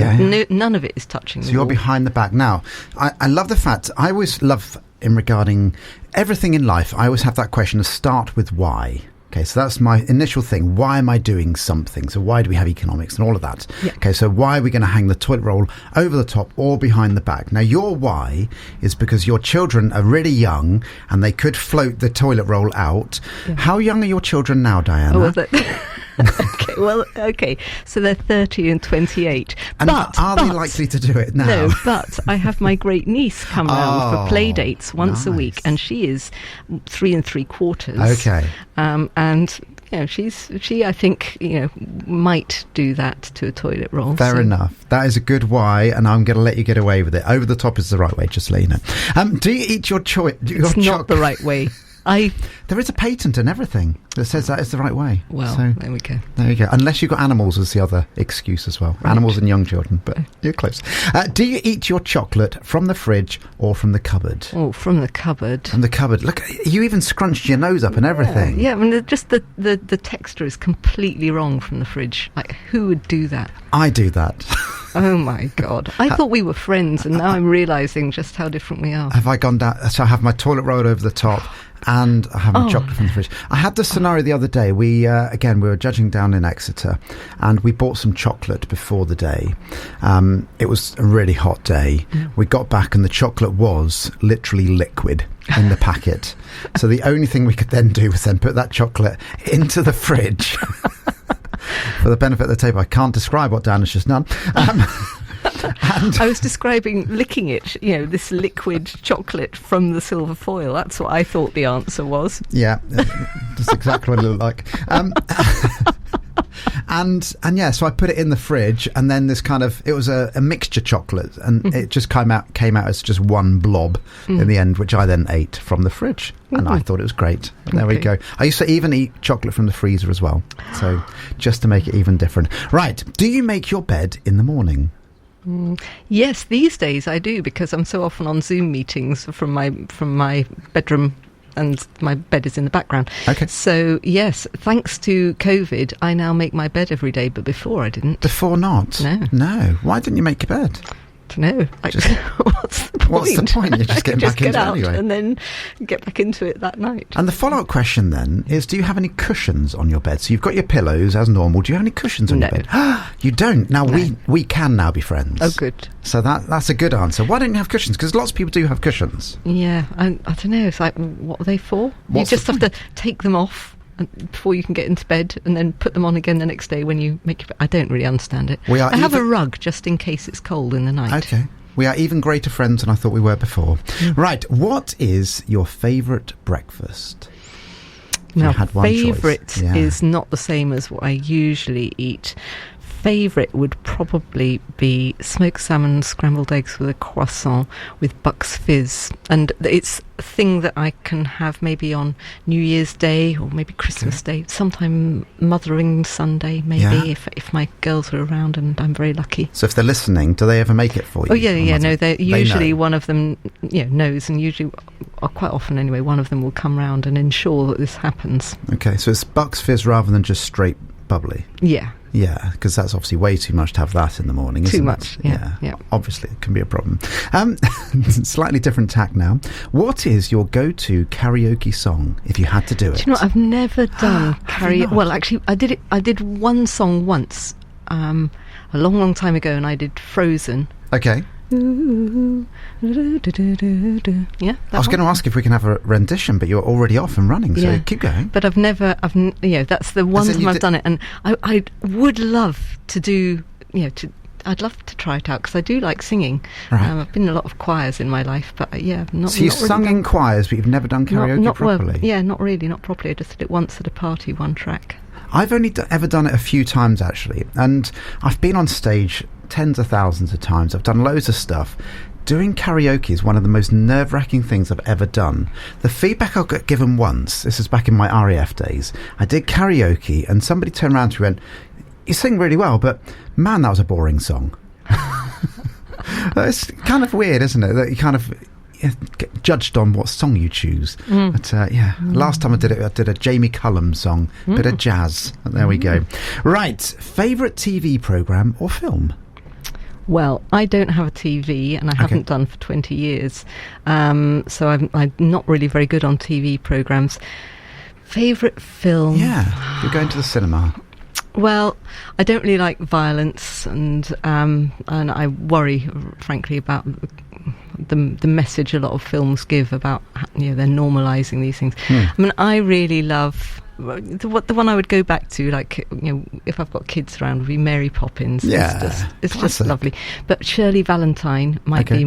none of it is touching the wall. So you're behind the back. Now, I love the fact, I always love, in regarding everything in life, I always have that question of start with why. Okay, so that's my initial thing. Why am I doing something? So why do we have economics and all of that? Yeah. Okay, so why are we going to hang the toilet roll over the top or behind the back? Now, your why is because your children are really young and they could float the toilet roll out. Yeah. How young are your children now, Diana? Okay, so they're 30 and 28. And are they likely to do it now? No, but I have my great niece come round for play dates once a week, and she is 3 3/4. Okay. And she I think might do that to a toilet roll. Fair enough. That is a good why, and I'm going to let you get away with it. Over the top is the right way, just to let you know. Do you eat your choice? It's not the right way. There is a patent and everything that says that is the right way. Well, so, there we go. There you go. Unless you've got animals as the other excuse as well. Right. Animals and young children, but you're close. Do you eat your chocolate from the fridge or from the cupboard? Oh, from the cupboard. From the cupboard. Look, you even scrunched your nose up and everything. Yeah, I mean, just the texture is completely wrong from the fridge. Like, who would do that? I do that. Oh my God. I thought we were friends, and now I'm realising just how different we are. Have I gone down? So I have my toilet roll over the top, and I have my chocolate from the fridge. I had this scenario the other day. We were judging down in Exeter, and we bought some chocolate before the day. It was a really hot day. We got back and the chocolate was literally liquid in the packet. So the only thing we could then do was then put that chocolate into the fridge. For the benefit of the table, I can't describe what Dan has just done. And I was describing licking it, this liquid chocolate from the silver foil. That's what I thought the answer was. Yeah, that's exactly what it looked like. And so I put it in the fridge, and then this it was a mixture chocolate, and it just came out as just one blob in the end, which I then ate from the fridge, and I thought it was great. There we go. I used to even eat chocolate from the freezer as well, so just to make it even different. Right, do you make your bed in the morning? Yes, these days I do, because I'm so often on Zoom meetings from my bedroom, and my bed is in the background. Okay. So, yes, thanks to COVID, I now make my bed every day, but before I didn't. Before not? No. Why didn't you make your bed? No. What's the point? What's the point? You're just getting back into it anyway. And then get back into it that night. And the follow-up question then is, do you have any cushions on your bed? So you've got your pillows as normal. Do you have any cushions on your bed? You don't. Now, we can now be friends. Oh, good. So that's a good answer. Why don't you have cushions? Because lots of people do have cushions. Yeah, I don't know. It's like, what are they for? You just have to take them off before you can get into bed, and then put them on again the next day when you make your bed. I don't really understand it. I have a rug just in case it's cold in the night. Okay. We are even greater friends than I thought we were before. Right, what is your favourite breakfast? Now, favourite is not the same as what I usually eat. Favourite would probably be smoked salmon, scrambled eggs with a croissant with Bucks Fizz. And it's a thing that I can have maybe on New Year's Day or maybe Christmas Day, sometime Mothering Sunday maybe, if my girls are around and I'm very lucky. So if they're listening, do they ever make it for you? Oh, yeah, no, they usually one of them knows, and usually, or quite often anyway, one of them will come round and ensure that this happens. Okay, so it's Bucks Fizz rather than just straight bubbly. Yeah. Yeah, because that's obviously way too much to have that in the morning, isn't it? Too much, yeah. Obviously, it can be a problem. Slightly different tack now. What is your go-to karaoke song if you had to do it? Do you know what? I've never done karaoke. Well, actually, I did one song once a long, long time ago, and I did Frozen. Okay. Yeah, I was going to ask if we can have a rendition, but you're already off and running, so keep going. But that's the one time I've done it, and I would love to do, I'd love to try it out, because I do like singing. Right. I've been in a lot of choirs in my life, but So you've sung in choirs, but you've never done karaoke properly? Not really, not properly. I just did it once at a party, one track. I've only ever done it a few times, actually, and I've been on stage tens of thousands of times. I've done loads of stuff. Doing karaoke is one of the most nerve-wracking things I've ever done. The feedback I got given once, this is back in my RAF days, I did karaoke and somebody turned around to me and went, "You sing really well, but man, that was a boring song." It's kind of weird, isn't it, that you kind of get judged on what song you choose. But last time I did a Jamie Cullum song, bit of jazz. There we go. Right, favourite TV programme or film? Well, I don't have a TV, and I haven't done for 20 years, so I'm not really very good on TV programmes. Favourite film? Yeah, you're going to the cinema. Well, I don't really like violence, and I worry, frankly, about the message a lot of films give about they're normalising these things. I mean, I really love. The one I would go back to, like, if I've got kids around, would be Mary Poppins. Yeah, it's just lovely. But Shirley Valentine might be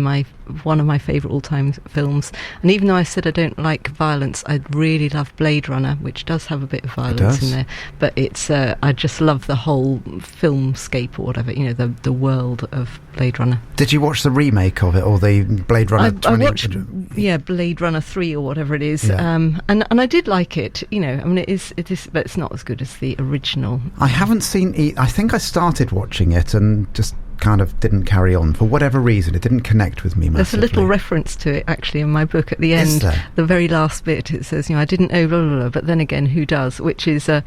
one of my favourite all-time films. And even though I said I don't like violence, I really love Blade Runner, which does have a bit of violence in there. But it's I just love the whole filmscape or whatever, the world of Blade Runner. Did you watch the remake of it, or the Blade Runner? I watched, Blade Runner 3 or whatever it is, and I did like it. I mean, it is, but it's not as good as the original. I haven't seen. I think I started watching it and just kind of didn't carry on for whatever reason. It didn't connect with me massively. There's a little reference to it actually in my book at the end. The very last bit, it says, I didn't know, blah, blah, blah, but then again, who does? Which is a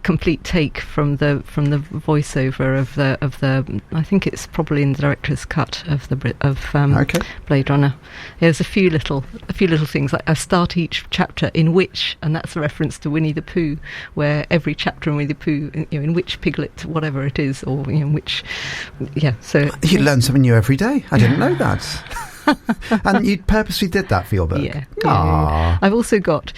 complete take from the voiceover of the I think it's probably in the director's cut of Blade Runner. There's a few little things, like I start each chapter in which, and that's a reference to Winnie the Pooh, where every chapter in Winnie the Pooh, in which piglet, whatever it is, or which. Yeah, so you learn something new every day. I didn't know that. And you purposely did that for your book? Yeah. I've also got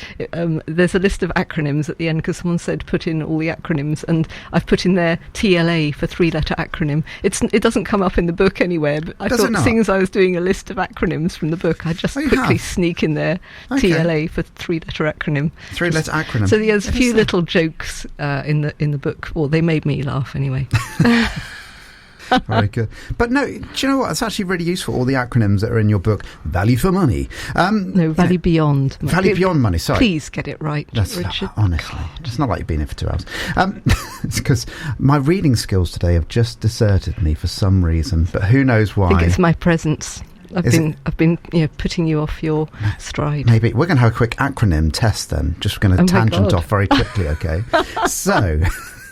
there's a list of acronyms at the end, because someone said put in all the acronyms, and I've put in there TLA for 3-letter acronym. It doesn't come up in the book anywhere, but I thought, seeing as I was doing a list of acronyms from the book, I'd just quickly sneak in there TLA for 3-letter acronym. 3-letter acronym. So there's a few little jokes in the book, or they made me laugh anyway. Very good. But no, do you know what? It's actually really useful, all the acronyms that are in your book. Value for money. Value beyond money. Value beyond money, sorry. Please get it right, Richard. Honestly. It's not like you've been here for 2 hours. It's because my reading skills today have just deserted me for some reason, but who knows why. I think it's my presence. I've been putting you off your stride. Maybe. We're going to have a quick acronym test then. Just going to tangent off very quickly, okay? So...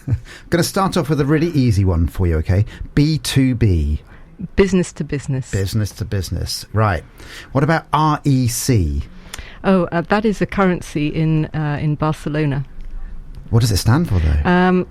I'm going to start off with a really easy one for you, okay? B2B. Business to business. Business to business. Right. What about REC? Oh, that is a currency in Barcelona. What does it stand for, though? Come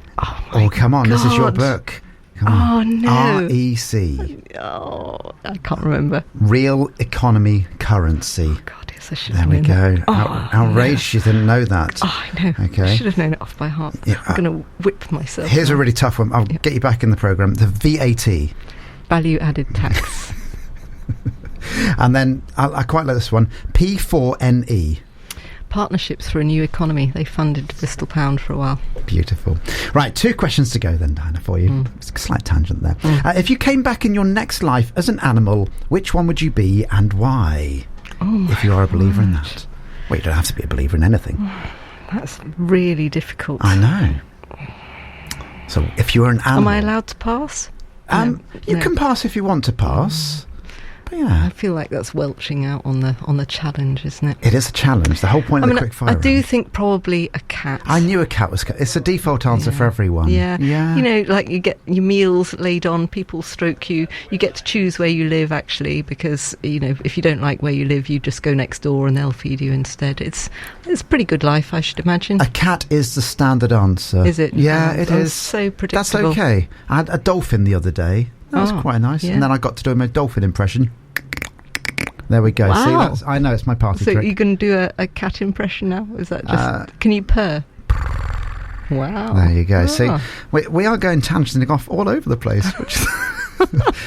on. God. This is your book. Come on. Oh, no. REC. Oh, I can't remember. Real Economy Currency. Oh, God. There we go. Outraged you didn't know that. Oh, I know. Okay. I should have known it off by heart. Yeah, I'm going to whip myself. Here's a really tough one. I'll get you back in the programme. The VAT. Value added tax. And then, I quite like this one. P4NE. Partnerships for a New Economy. They funded Bristol Pound for a while. Beautiful. Right, 2 questions to go then, Diana, for you. It's a slight tangent there. If you came back in your next life as an animal, which one would you be and why? If you are a believer in that. Well, you don't have to be a believer in anything. That's really difficult. I know. So, if you're an animal... Am I allowed to pass? You can pass if you want to pass. But yeah. I feel like that's welching out on the challenge, isn't it? It is a challenge. The whole point of the quick fire I do round. think probably a cat. I knew a cat was... It's a default answer for everyone. Yeah. Yeah. You know, like you get your meals laid on, people stroke you. You get to choose where you live, actually, because, you know, if you don't like where you live, you just go next door and they'll feed you instead. It's a pretty good life, I should imagine. A cat is the standard answer. Is it? Yeah, it is. So predictable. That's okay. I had a dolphin the other day. That was quite nice. Yeah. And then I got to do my dolphin impression. There we go. Wow. See, I know, it's my party So trick. you can do a cat impression now? Is that just... can you purr? Wow. There you go. Ah. See, we are going tangenting off all over the place. Which is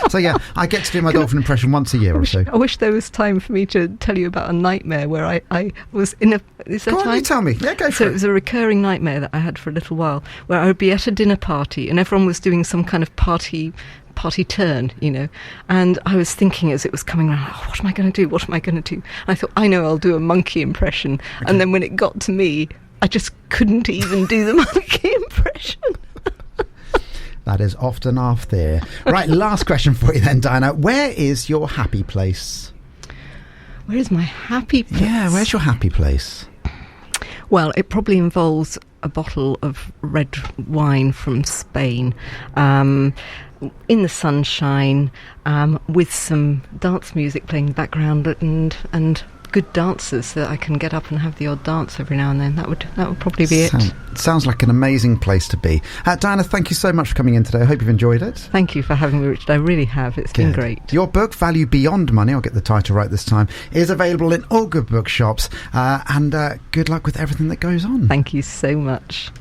so yeah, I get to do my dolphin impression once a year or so. I wish there was time for me to tell you about a nightmare where I was in a... Is there Go on, time? you tell me. Yeah, go for So it it. was a recurring nightmare that I had for a little while, where I would be at a dinner party and everyone was doing some kind of party turn, you know, and I was thinking as it was coming around, what am I going to do? What am I going to do? And I thought, I know, I'll do a monkey impression. Okay. And then when it got to me, I just couldn't even do the monkey impression. That is often off there. Right, last question for you then, Diana. Where is your happy place? Where is my happy place? Yeah, where's your happy place? Well, it probably involves a bottle of red wine from Spain, in the sunshine, with some dance music playing in the background, and good dancers, so that I can get up and have the odd dance every now and then. That would probably be it. Sounds like an amazing place to be. Diana, thank you so much for coming in today. I hope you've enjoyed it. Thank you for having me, Richard. I really have. It's been great. Your book, Value Beyond Money, I'll get the title right this time, is available in all good bookshops. And good luck with everything that goes on. Thank you so much.